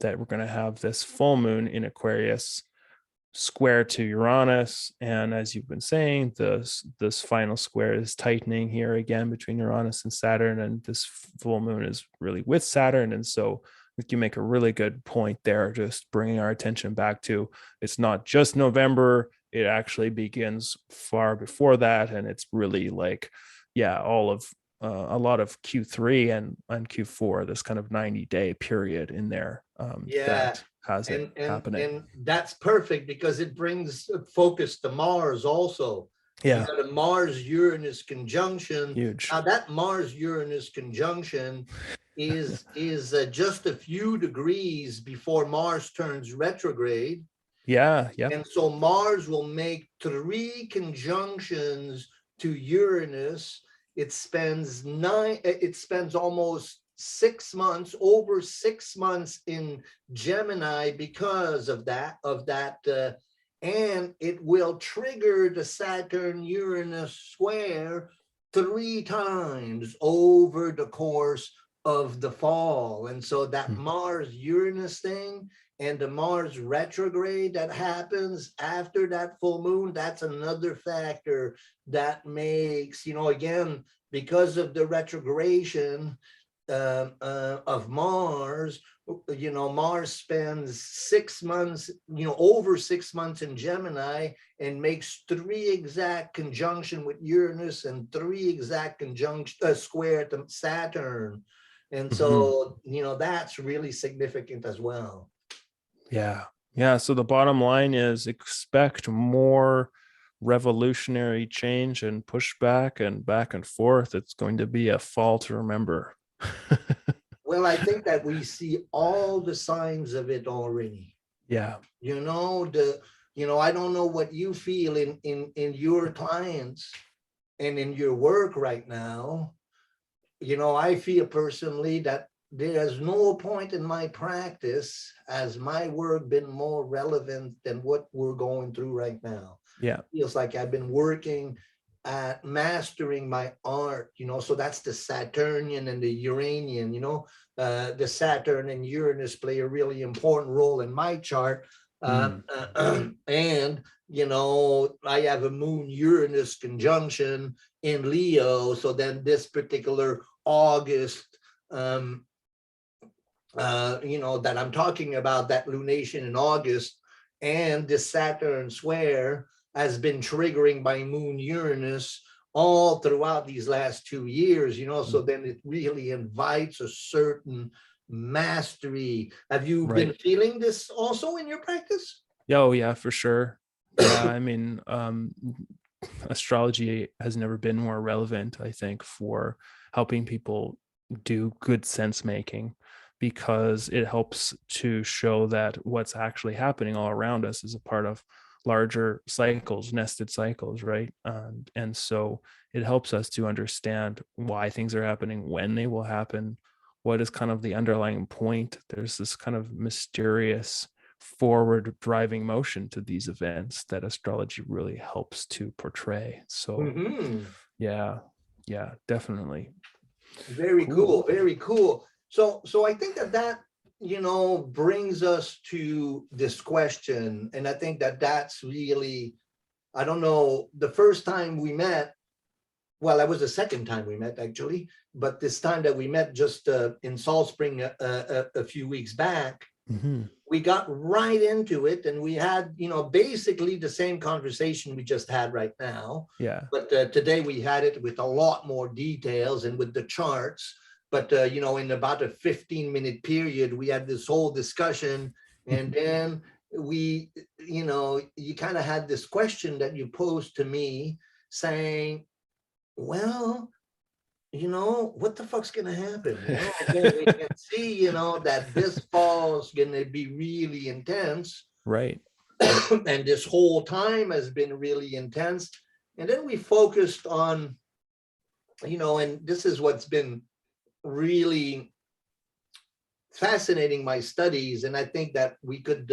that we're going to have this full moon in Aquarius square to Uranus. And as you've been saying, this final square is tightening here again between Uranus and Saturn. And this full moon is really with Saturn. And so you make a really good point there, just bringing our attention back to it's not just November, it actually begins far before that. And it's really like, yeah, all of a lot of Q3 and Q4, this kind of 90-day period in there Yeah, that has it happening. and that's perfect because it brings focus to Mars also. You Yeah, got a Mars Uranus conjunction. huge. Now that Mars Uranus conjunction is just a few degrees before Mars turns retrograde. Yeah, yep. And so Mars will make 3 conjunctions to Uranus. It spends almost 6 months, over 6 months in Gemini because of that, and it will trigger the Saturn Uranus square 3 times over the course of the fall. And so that Hmm. Mars Uranus thing and the Mars retrograde that happens after that full moon, that's another factor that makes, again, because of the retrogradation, of Mars, Mars spends 6 months, over 6 months in Gemini, and makes 3 exact conjunction with Uranus and 3 exact conjunction square to Saturn. And so, that's really significant as well. Yeah. Yeah. So the bottom line is expect more revolutionary change and pushback and back and forth. It's going to be a fall to remember. Well, I think that we see all the signs of it already. Yeah. I don't know what you feel in your clients and in your work right now. I feel personally that there's no point in my practice as my work been more relevant than what we're going through right now. Yeah. Feels like I've been working at mastering my art, so that's the Saturnian and the Uranian, the Saturn and Uranus play a really important role in my chart. And, I have a moon Uranus conjunction in Leo. So then this particular August, that I'm talking about, that lunation in August, and the Saturn square has been triggering by moon Uranus all throughout these last 2 years, so then it really invites a certain mastery. Have you been feeling this also in your practice? Oh yeah, for sure. Yeah, I mean, astrology has never been more relevant, I think, for helping people do good sense making, because it helps to show that what's actually happening all around us is a part of larger cycles, nested cycles, right? And so it helps us to understand why things are happening, when they will happen, what is kind of the underlying point. There's this kind of mysterious forward driving motion to these events that astrology really helps to portray. So yeah, definitely. Very cool. Very cool. So I think that brings us to this question, and I think that that's really, I don't know, the first time we met, well, that was the second time we met actually, but this time that we met just in Salt Spring a few weeks back, we got right into it, and we had, basically the same conversation we just had right now. Yeah. But today we had it with a lot more details and with the charts. But, in about a 15-minute period, we had this whole discussion. And then we, you kind of had this question that you posed to me saying, well, what the fuck's going to happen? We can see, that this fall is going to be really intense. Right. And this whole time has been really intense. And then we focused on, and this is what's been really fascinating my studies. And I think that we could,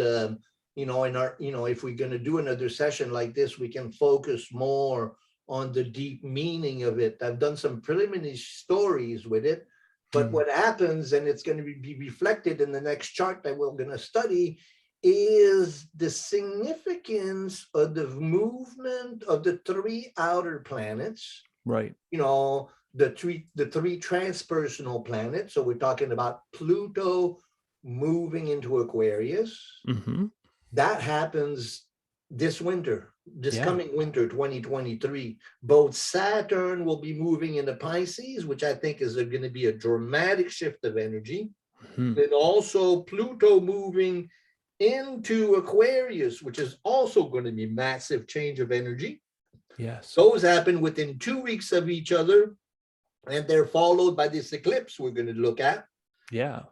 in our, if we're going to do another session like this, we can focus more on the deep meaning of it. I've done some preliminary stories with it, but what happens, and it's going to be reflected in the next chart that we're going to study, is the significance of the movement of the 3 outer planets. Right. The three transpersonal planets. So we're talking about Pluto moving into Aquarius. That happens this winter. Coming winter 2023, both Saturn will be moving into Pisces, which I think is going to be a dramatic shift of energy. And also Pluto moving into Aquarius, which is also going to be massive change of energy. Yes. Those happen within 2 weeks of each other, and they're followed by this eclipse we're going to look at. Yeah.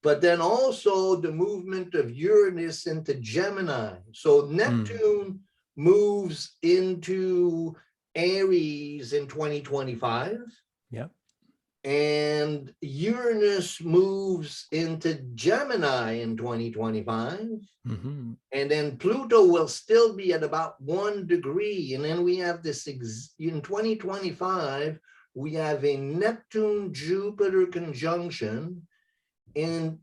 But then also the movement of Uranus into Gemini. So Neptune moves into Aries in 2025. Yeah. And Uranus moves into Gemini in 2025. And then Pluto will still be at about 1 degree. And then we have this in 2025, we have a Neptune Jupiter conjunction in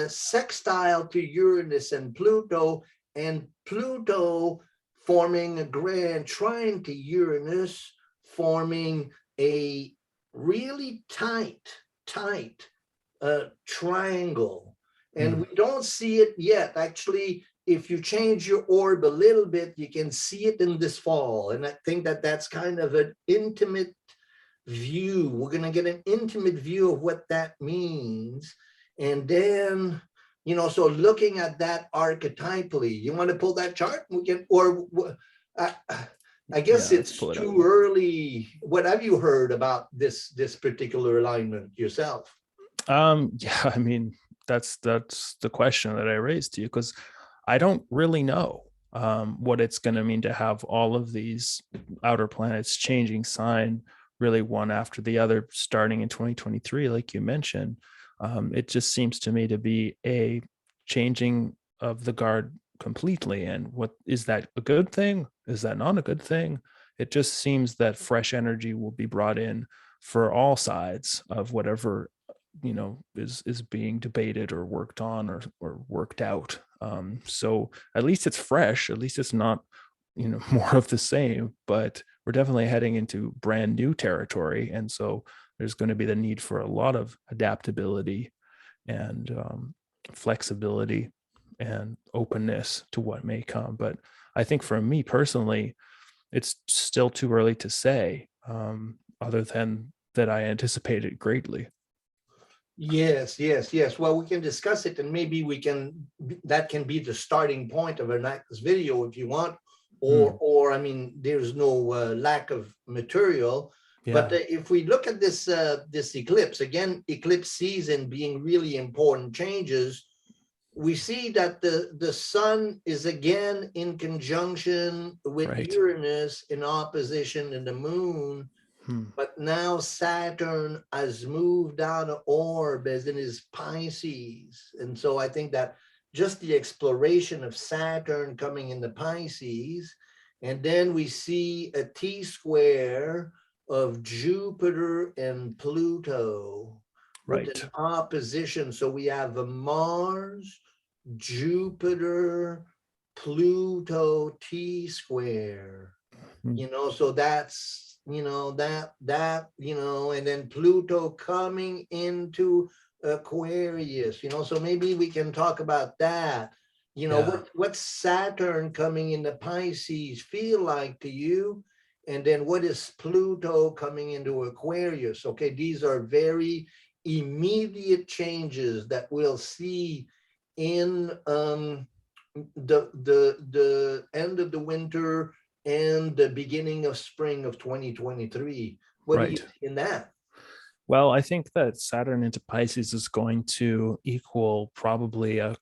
sextile to Uranus and Pluto forming a grand trine to Uranus, forming a really tight triangle. And Mm. we don't see it yet. Actually, if you change your orb a little bit, you can see it in this fall. And I think that that's kind of an intimate view. We're going to get an intimate view of what that means. And then, you know, so looking at that archetypally, you want to pull that chart? We can, or I, I guess Yeah, let's it's pull it up. too early. What have you heard about this particular alignment yourself? Yeah, I mean, that's the question that I raised to you, because I don't really know what it's going to mean to have all of these outer planets changing sign really one after the other starting in 2023, like you mentioned. It just seems to me to be a changing of the guard completely. And what is that a good thing? Is that not a good thing? It just seems that fresh energy will be brought in for all sides of whatever is being debated or worked on or worked out. So at least it's fresh, at least it's not more of the same, but we're definitely heading into brand new territory, and so there's going to be the need for a lot of adaptability and flexibility and openness to what may come. But I think for me personally, it's still too early to say, other than that I anticipate it greatly. Yes. Well, we can discuss it, and maybe that can be the starting point of our next video if you want. Mm, Or I mean, there's no lack of material. But yeah, if we look at this eclipse again, eclipse season being really important changes, we see that the sun is again in conjunction with right. Uranus in opposition in the moon. Hmm. But now Saturn has moved out of orb as in his Pisces. And so I think that just the exploration of Saturn coming into Pisces, and then we see a T square of Jupiter and Pluto with Right. an opposition. So we have a Mars, Jupiter, Pluto T square, Hmm. so that's and then Pluto coming into Aquarius, so maybe we can talk about that. Yeah. What's Saturn coming into Pisces feel like to you, and then what is Pluto coming into Aquarius? Okay, these are very immediate changes that we'll see in the end of the winter and the beginning of spring of 2023. What do you Right. see in that? Well, I think that Saturn into Pisces is going to equal probably a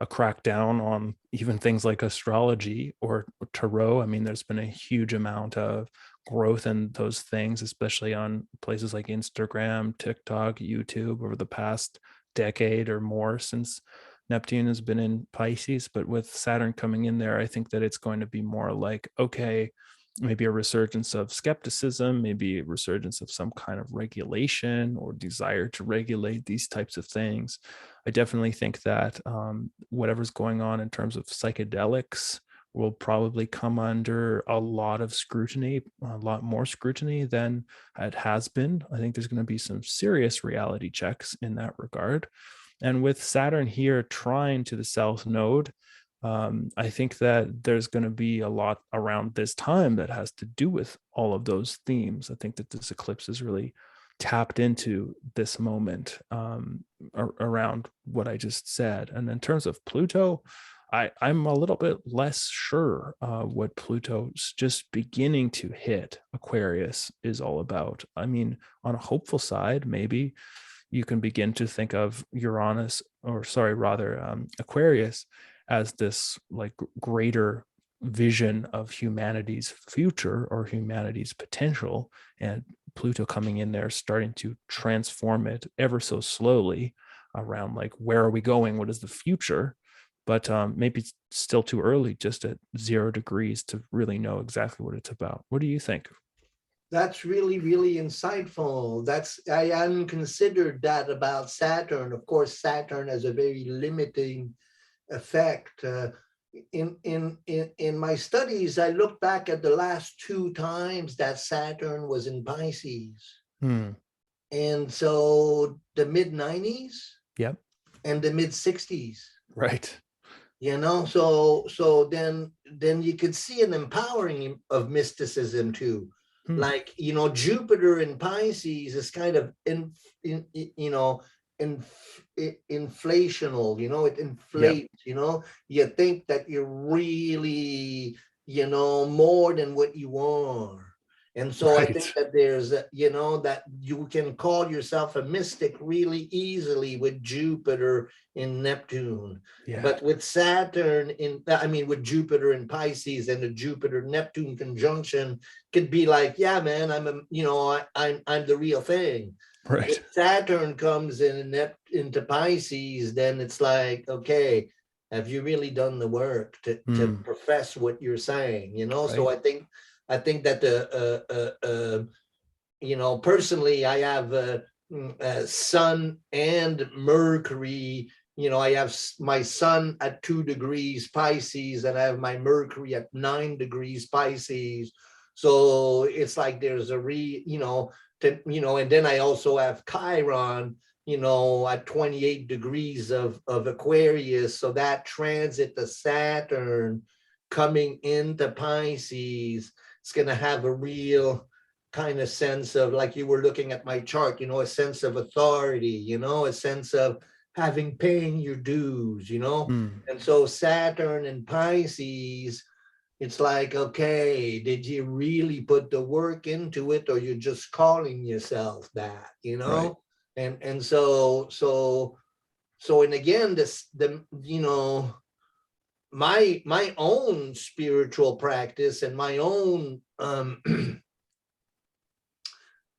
crackdown on even things like astrology or tarot. I mean, there's been a huge amount of growth in those things, especially on places like Instagram, TikTok, YouTube over the past decade or more since Neptune has been in Pisces. But with Saturn coming in there, I think that it's going to be more like, okay, maybe a resurgence of skepticism, maybe a resurgence of some kind of regulation or desire to regulate these types of things. I definitely think that whatever's going on in terms of psychedelics will probably come under a lot of scrutiny, a lot more scrutiny than it has been. I think there's going to be some serious reality checks in that regard. And with Saturn here trying to the south node, I think that there's going to be a lot around this time that has to do with all of those themes. I think that this eclipse is really tapped into this moment, around what I just said. And in terms of Pluto, I'm a little bit less sure what Pluto's just beginning to hit Aquarius is all about. I mean, on a hopeful side, maybe you can begin to think of Uranus, or sorry, rather Aquarius, as this like greater vision of humanity's future or humanity's potential, and Pluto coming in there starting to transform it ever so slowly around like, where are we going, what is the future. But maybe it's still too early, just at 0 degrees, to really know exactly what it's about. What do you think? That's really, really insightful. I hadn't considered that about Saturn. Of course, Saturn has a very limiting effect. In my studies, I looked back at the last two times that Saturn was in Pisces. Hmm. And so the mid 90s Yep. and the mid 60s, Right. so then you could see an empowering of mysticism too. Hmm. Like, Jupiter in Pisces is kind of in inflational, it Yep. inflates, you think that you're really, more than what you are. And so I think Right. that there's, that you can call yourself a mystic really easily with Jupiter in Neptune. Yeah. But with with Jupiter in Pisces and the Jupiter Neptune conjunction could be like, yeah, man, I'm the real thing. When Right. Saturn comes into Pisces, then it's like, okay, have you really done the work to Hmm. profess what you're saying? So Right. I think that personally, I have Sun and Mercury. I have my Sun at 2 degrees Pisces, and I have my Mercury at 9 degrees Pisces. So it's like there's and then I also have Chiron, at 28 degrees of Aquarius. So that transit to Saturn coming into Pisces, it's going to have a real kind of sense of, like you were looking at my chart, a sense of authority, a sense of paying your dues. Hmm. And so Saturn and Pisces, it's like, okay, did you really put the work into it, or you're just calling yourself that, Right. and so and again, my own spiritual practice and my own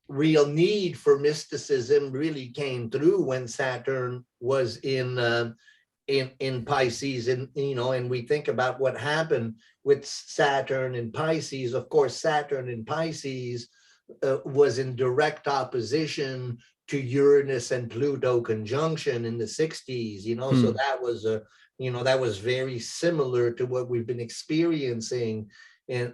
real need for mysticism really came through when Saturn was in Pisces, and we think about what happened with Saturn in Pisces. Of course, Saturn in Pisces was in direct opposition to Uranus and Pluto conjunction in the 60s. So Hmm. that was very similar to what we've been experiencing, and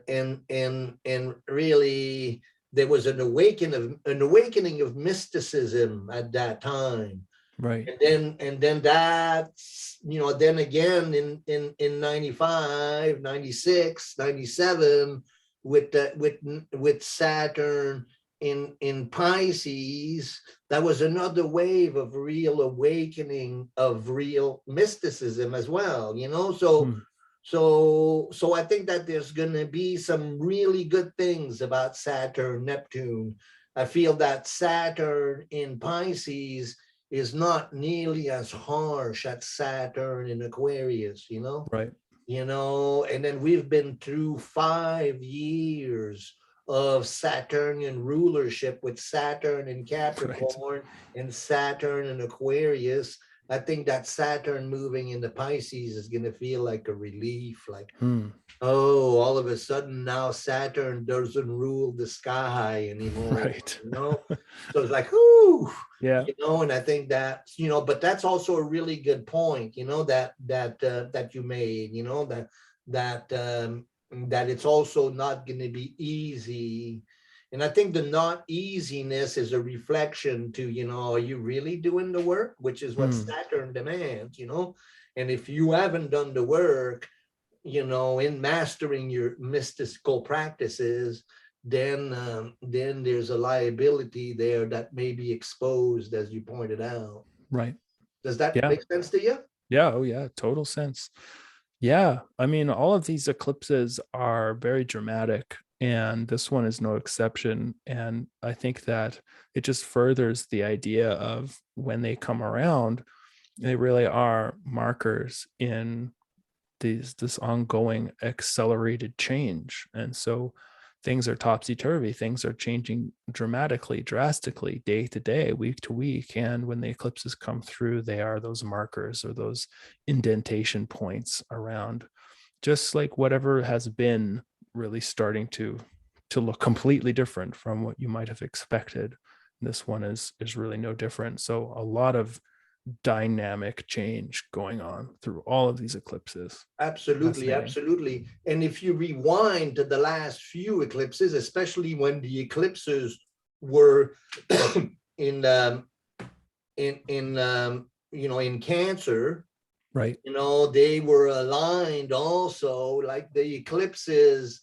really there was an awakening of mysticism at that time. Right. And then that's, then again in 95, 96, 97, with Saturn in Pisces, that was another wave of real awakening of real mysticism as well. So Hmm. so I think that there's going to be some really good things about Saturn, Neptune. I feel that Saturn in Pisces is not nearly as harsh as Saturn in Aquarius, Right. and then we've been through 5 years of Saturnian rulership with Saturn in Right. Capricorn and Saturn in Aquarius. I think that Saturn moving into Pisces is going to feel like a relief, like, Hmm. oh, all of a sudden now Saturn doesn't rule the sky anymore, Right. you know? So it's like, whoo, Yeah. and I think that, but that's also a really good point, that you made, that it's also not going to be easy. And I think the not easiness is a reflection to, are you really doing the work, which is what Hmm. Saturn demands, and if you haven't done the work, in mastering your mystical practices, then there's a liability there that may be exposed, as you pointed out. Right. Does that Yeah. make sense to you? Yeah. Oh, yeah. Total sense. Yeah. I mean, all of these eclipses are very dramatic, and this one is no exception. And I think that it just furthers the idea of when they come around, they really are markers in this ongoing accelerated change. And so things are topsy-turvy, things are changing dramatically, drastically, day to day, week to week. And when the eclipses come through, they are those markers or those indentation points around just like whatever has been really starting to look completely different from what you might have expected. This one is really no different. So a lot of dynamic change going on through all of these eclipses. Absolutely, Fascinating. absolutely. And if you rewind to the last few eclipses, especially when the eclipses were in in Cancer, Right. they were aligned also, like the eclipses,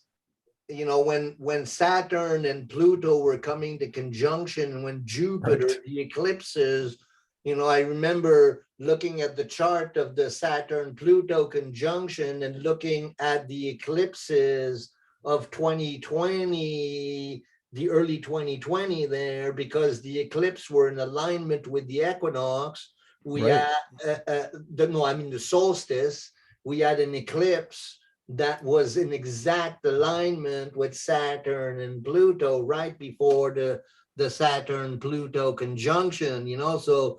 when Saturn and Pluto were coming to conjunction, when Jupiter, Right. the eclipses, I remember looking at the chart of the Saturn Pluto conjunction and looking at the eclipses of 2020, the early 2020 there, because the eclipse were in alignment with the equinox. We Right. had, the solstice, we had an eclipse that was in exact alignment with Saturn and Pluto right before the Saturn Pluto conjunction, Right.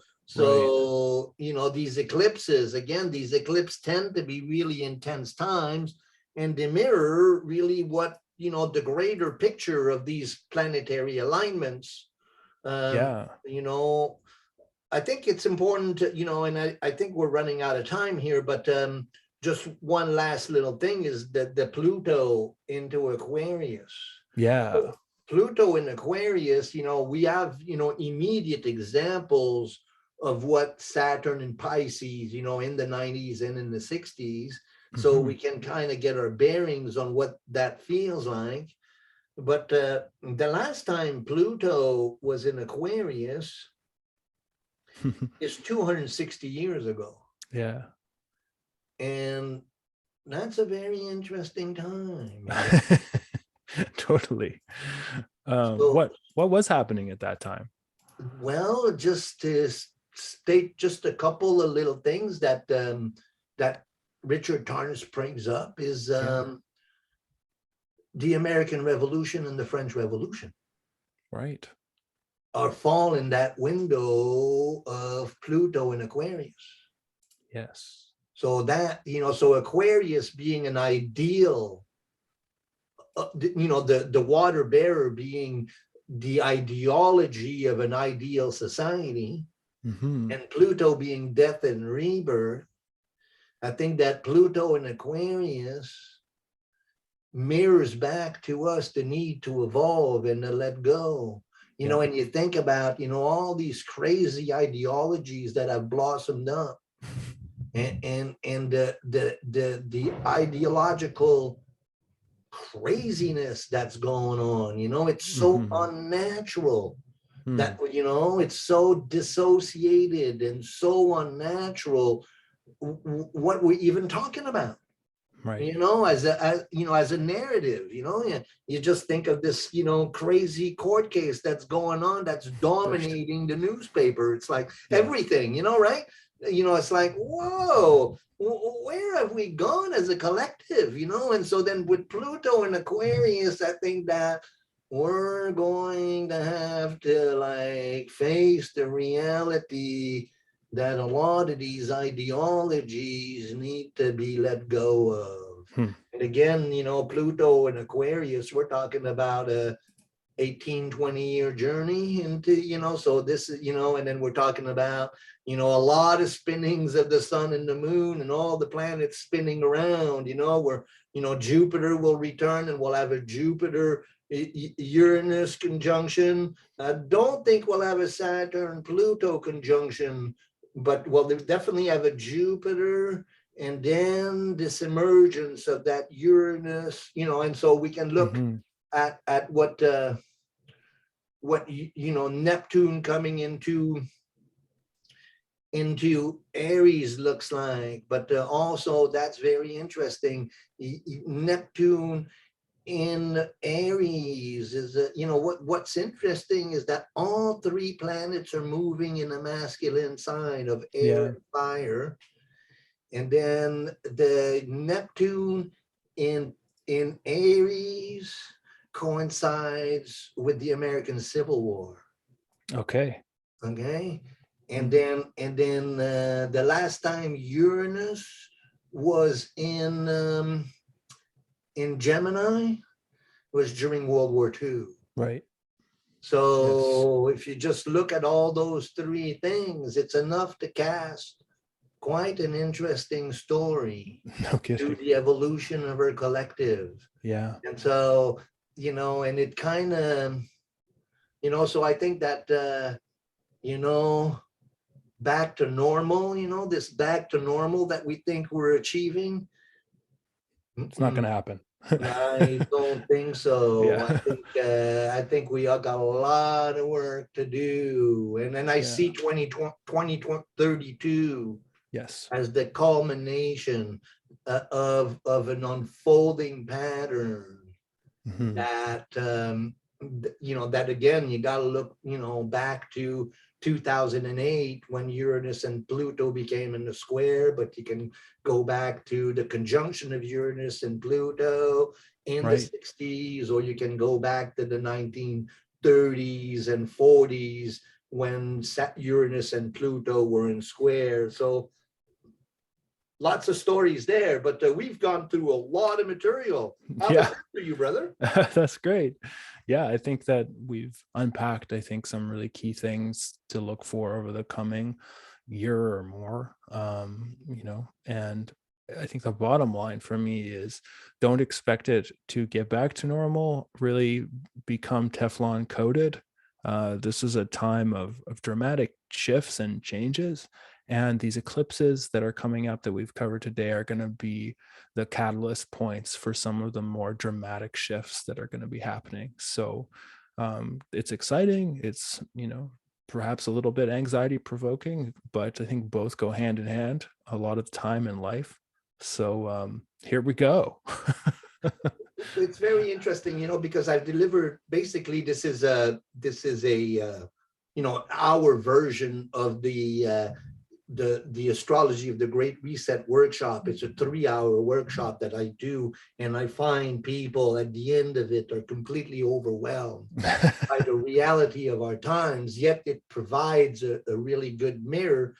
these eclipses, again, these eclipses tend to be really intense times, and they mirror really what, the greater picture of these planetary alignments. Yeah. I think it's important to, and I think we're running out of time here, but just one last little thing is that the Pluto into Aquarius. Yeah. Pluto in Aquarius, we have, immediate examples of what Saturn and Pisces, in the 90s and in the 60s. So we can kind of get our bearings on what that feels like. But the last time Pluto was in Aquarius is 260 years ago. Yeah. And that's a very interesting time. Totally. So, What was happening at that time? well, just to state just a couple of little things that that Richard Tarnas brings up is the American Revolution and the French Revolution Right. are fall in that window of Pluto in Aquarius. Yes. So that, so Aquarius being an ideal, the water bearer being the ideology of an ideal society, and Pluto being death and rebirth. I think that Pluto in Aquarius mirrors back to us the need to evolve and to let go. And you think about, all these crazy ideologies that have blossomed up, and the ideological craziness that's going on. It's so unnatural that, it's so dissociated and so unnatural what we're even talking about. Right. As a narrative, you just think of this, crazy court case that's going on, that's dominating the newspaper. It's like everything, right? It's like, whoa, where have we gone as a collective, And so then with Pluto and Aquarius, I think that we're going to have to face the reality that a lot of these ideologies need to be let go of. And again, Pluto and Aquarius, we're talking about a 18-20-year journey into, so this is, and then we're talking about, a lot of spinnings of the sun and the moon and all the planets spinning around, where, Jupiter will return and we'll have a Jupiter Uranus conjunction. I don't think we'll have a Saturn Pluto conjunction, but we'll definitely have a Jupiter, and then this emergence of that Uranus, and so we can look at what Neptune coming into Aries looks like. But also that's very interesting. Neptune in Aries is what's interesting is that all three planets are moving in the masculine sign of air and fire, and then the Neptune in Aries coincides with the American Civil War. Okay. And then the last time Uranus was in Gemini was during World War II. Right. So if you just look at all those three things, it's enough to cast quite an interesting story to the evolution of our collective. Yeah. And so, and it kind of So I think that, back to normal, this back to normal that we think we're achieving. It's not going to happen. I don't think so. Yeah. I think we all got a lot of work to do. And then I Yeah. see 2032 Yes. as the culmination of an unfolding pattern that that again, you got to look back to 2008 when Uranus and Pluto became in the square, but you can go back to the conjunction of Uranus and Pluto in the 60s, or you can go back to the 1930s and 40s when Uranus and Pluto were in square. So lots of stories there, but we've gone through a lot of material. How was that for you, brother? That's great. Yeah, I think that we've unpacked, I think, some really key things to look for over the coming year or more. And I think the bottom line for me is don't expect it to get back to normal, really become Teflon coated. This is a time of dramatic shifts and changes. And these eclipses that are coming up that we've covered today are going to be the catalyst points for some of the more dramatic shifts that are going to be happening. So it's exciting. It's, perhaps a little bit anxiety provoking, but I think both go hand in hand a lot of the time in life. So here we go. It's very interesting, because I've delivered, basically this is a our version of the Astrology of the Great Reset workshop. It's a 3-hour workshop that I do, and I find people at the end of it are completely overwhelmed by the reality of our times, yet it provides a really good mirror.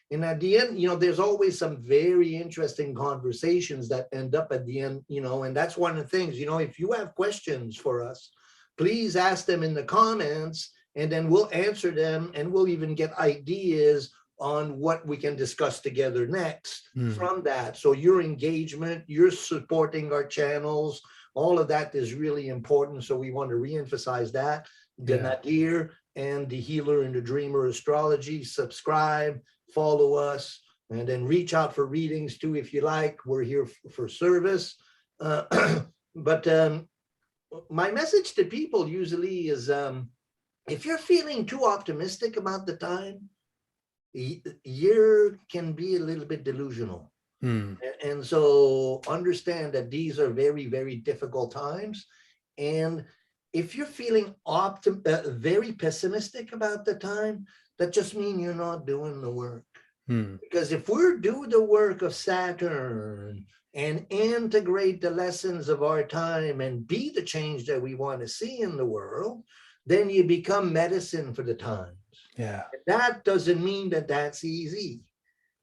And at the end, there's always some very interesting conversations that end up at the end, and that's one of the things, if you have questions for us, please ask them in the comments, and then we'll answer them, and we'll even get ideas on what we can discuss together next from that. So your engagement, your supporting our channels, all of that is really important. So we want to reemphasize that. The Nadir and the Healer and the Dreamer Astrology, subscribe, follow us, and then reach out for readings too if you like. We're here for service. But my message to people usually is, if you're feeling too optimistic about the time, year can be a little bit delusional. And so understand that these are very, very difficult times. And if you're feeling very pessimistic about the time, that just means you're not doing the work. Because if we're doing the work of Saturn and integrate the lessons of our time and be the change that we want to see in the world, then you become medicine for the times. Yeah. That doesn't mean that that's easy.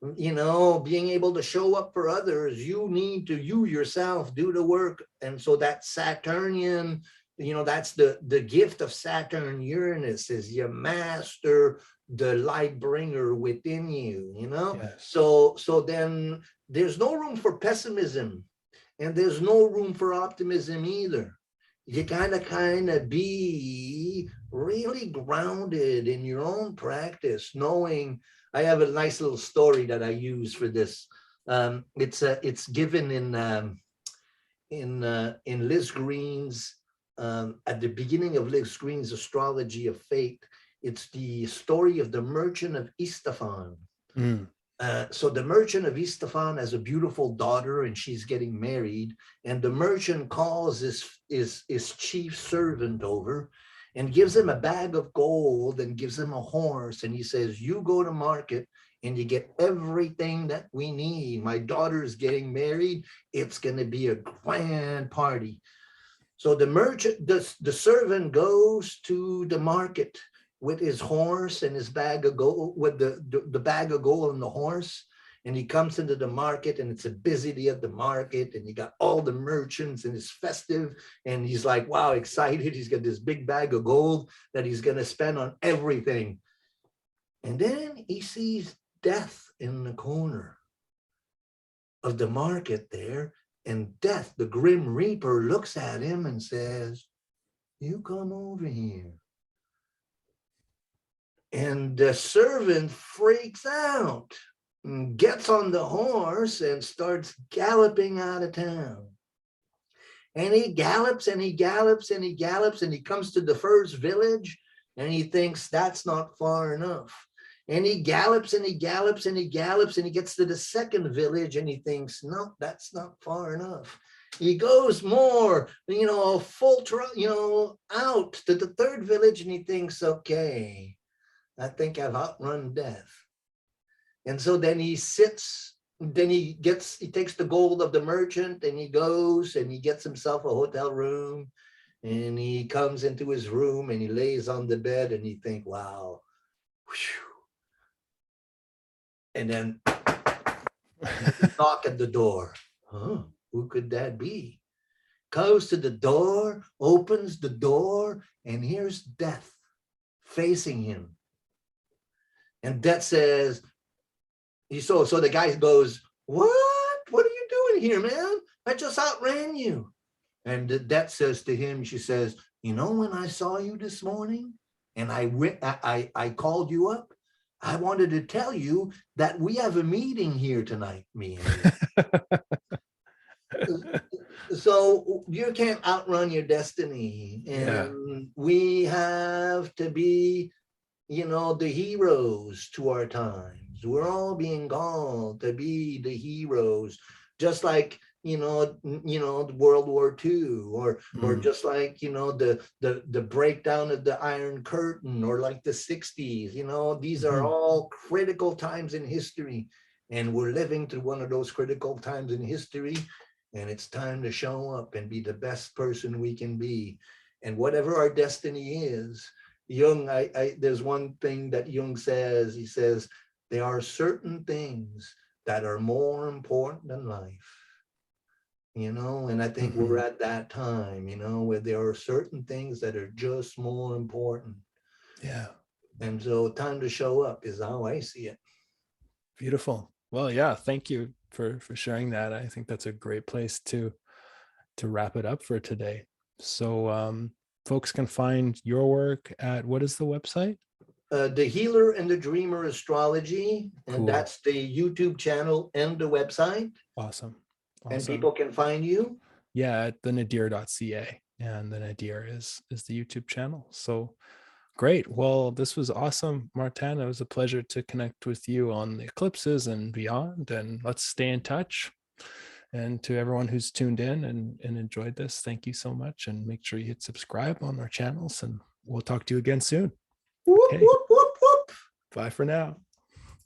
Being able to show up for others, you need to, you yourself, do the work. And so that Saturnian, that's the gift of Saturn Uranus, is you master the light bringer within you, Yes. So then there's no room for pessimism, and there's no room for optimism either. You kind of be really grounded in your own practice, knowing. I have a nice little story that I use for this. It's given in Liz Green's, at the beginning of Liz Green's Astrology of Fate. It's the story of the Merchant of Istafan. So the Merchant of Istafan has a beautiful daughter, and she's getting married. And the merchant calls his chief servant over and gives him a bag of gold and gives him a horse. And he says, you go to market and you get everything that we need. My daughter's getting married. It's going to be a grand party. So the merchant, the servant goes to the market with his horse and his bag of gold, with the bag of gold and the horse. And he comes into the market, and it's a busy day at the market, and you got all the merchants, and it's festive, and he's like, wow, excited. He's got this big bag of gold that he's going to spend on everything. And then he sees Death in the corner of the market there, and Death, the Grim Reaper, looks at him and says, you come over here. And the servant freaks out and gets on the horse and starts galloping out of town. And he gallops and he gallops and he gallops and he comes to the first village and he thinks that's not far enough. And he gallops and he gallops and he gallops and he gets to the second village and he thinks, no, that's not far enough. He goes more, full, out to the third village and he thinks, okay, I think I've outrun death. And so then he sits, then he takes the gold of the merchant and he goes and he gets himself a hotel room and he comes into his room and he lays on the bed and he think, wow. Whew. And then knock at the door. Huh, who could that be? Goes to the door, opens the door, and here's death facing him. And Death says, so the guy goes, what are you doing here, man? I just outran you. And Death says to him, she says, when I saw you this morning and I called you up, I wanted to tell you that we have a meeting here tonight, me and you. So you can't outrun your destiny. And we have to be, the heroes to our times. We're all being called to be the heroes, just like World War II, or just like the breakdown of the Iron Curtain, or like the 60s. These are all critical times in history, and we're living through one of those critical times in history, and it's time to show up and be the best person we can be. And whatever our destiny is, Jung, there's one thing that Jung says. He says there are certain things that are more important than life. And I think we're at that time, where there are certain things that are just more important. Yeah. And so time to show up is how I see it. Beautiful. Well, yeah, thank you for sharing that. I think that's a great place to wrap it up for today. So folks can find your work at, what is the website? The Healer and the Dreamer Astrology, and Cool. that's the YouTube channel and the website. Awesome. And people can find you. Yeah, at the nadir.ca, and the Nadir is the YouTube channel. So great. Well, this was awesome, Martin. It was a pleasure to connect with you on the eclipses and beyond, and let's stay in touch. And to everyone who's tuned in and enjoyed this, thank you so much, and make sure you hit subscribe on our channels, and we'll talk to you again soon. Whoop, Okay. whoop, whoop, whoop. Bye for now.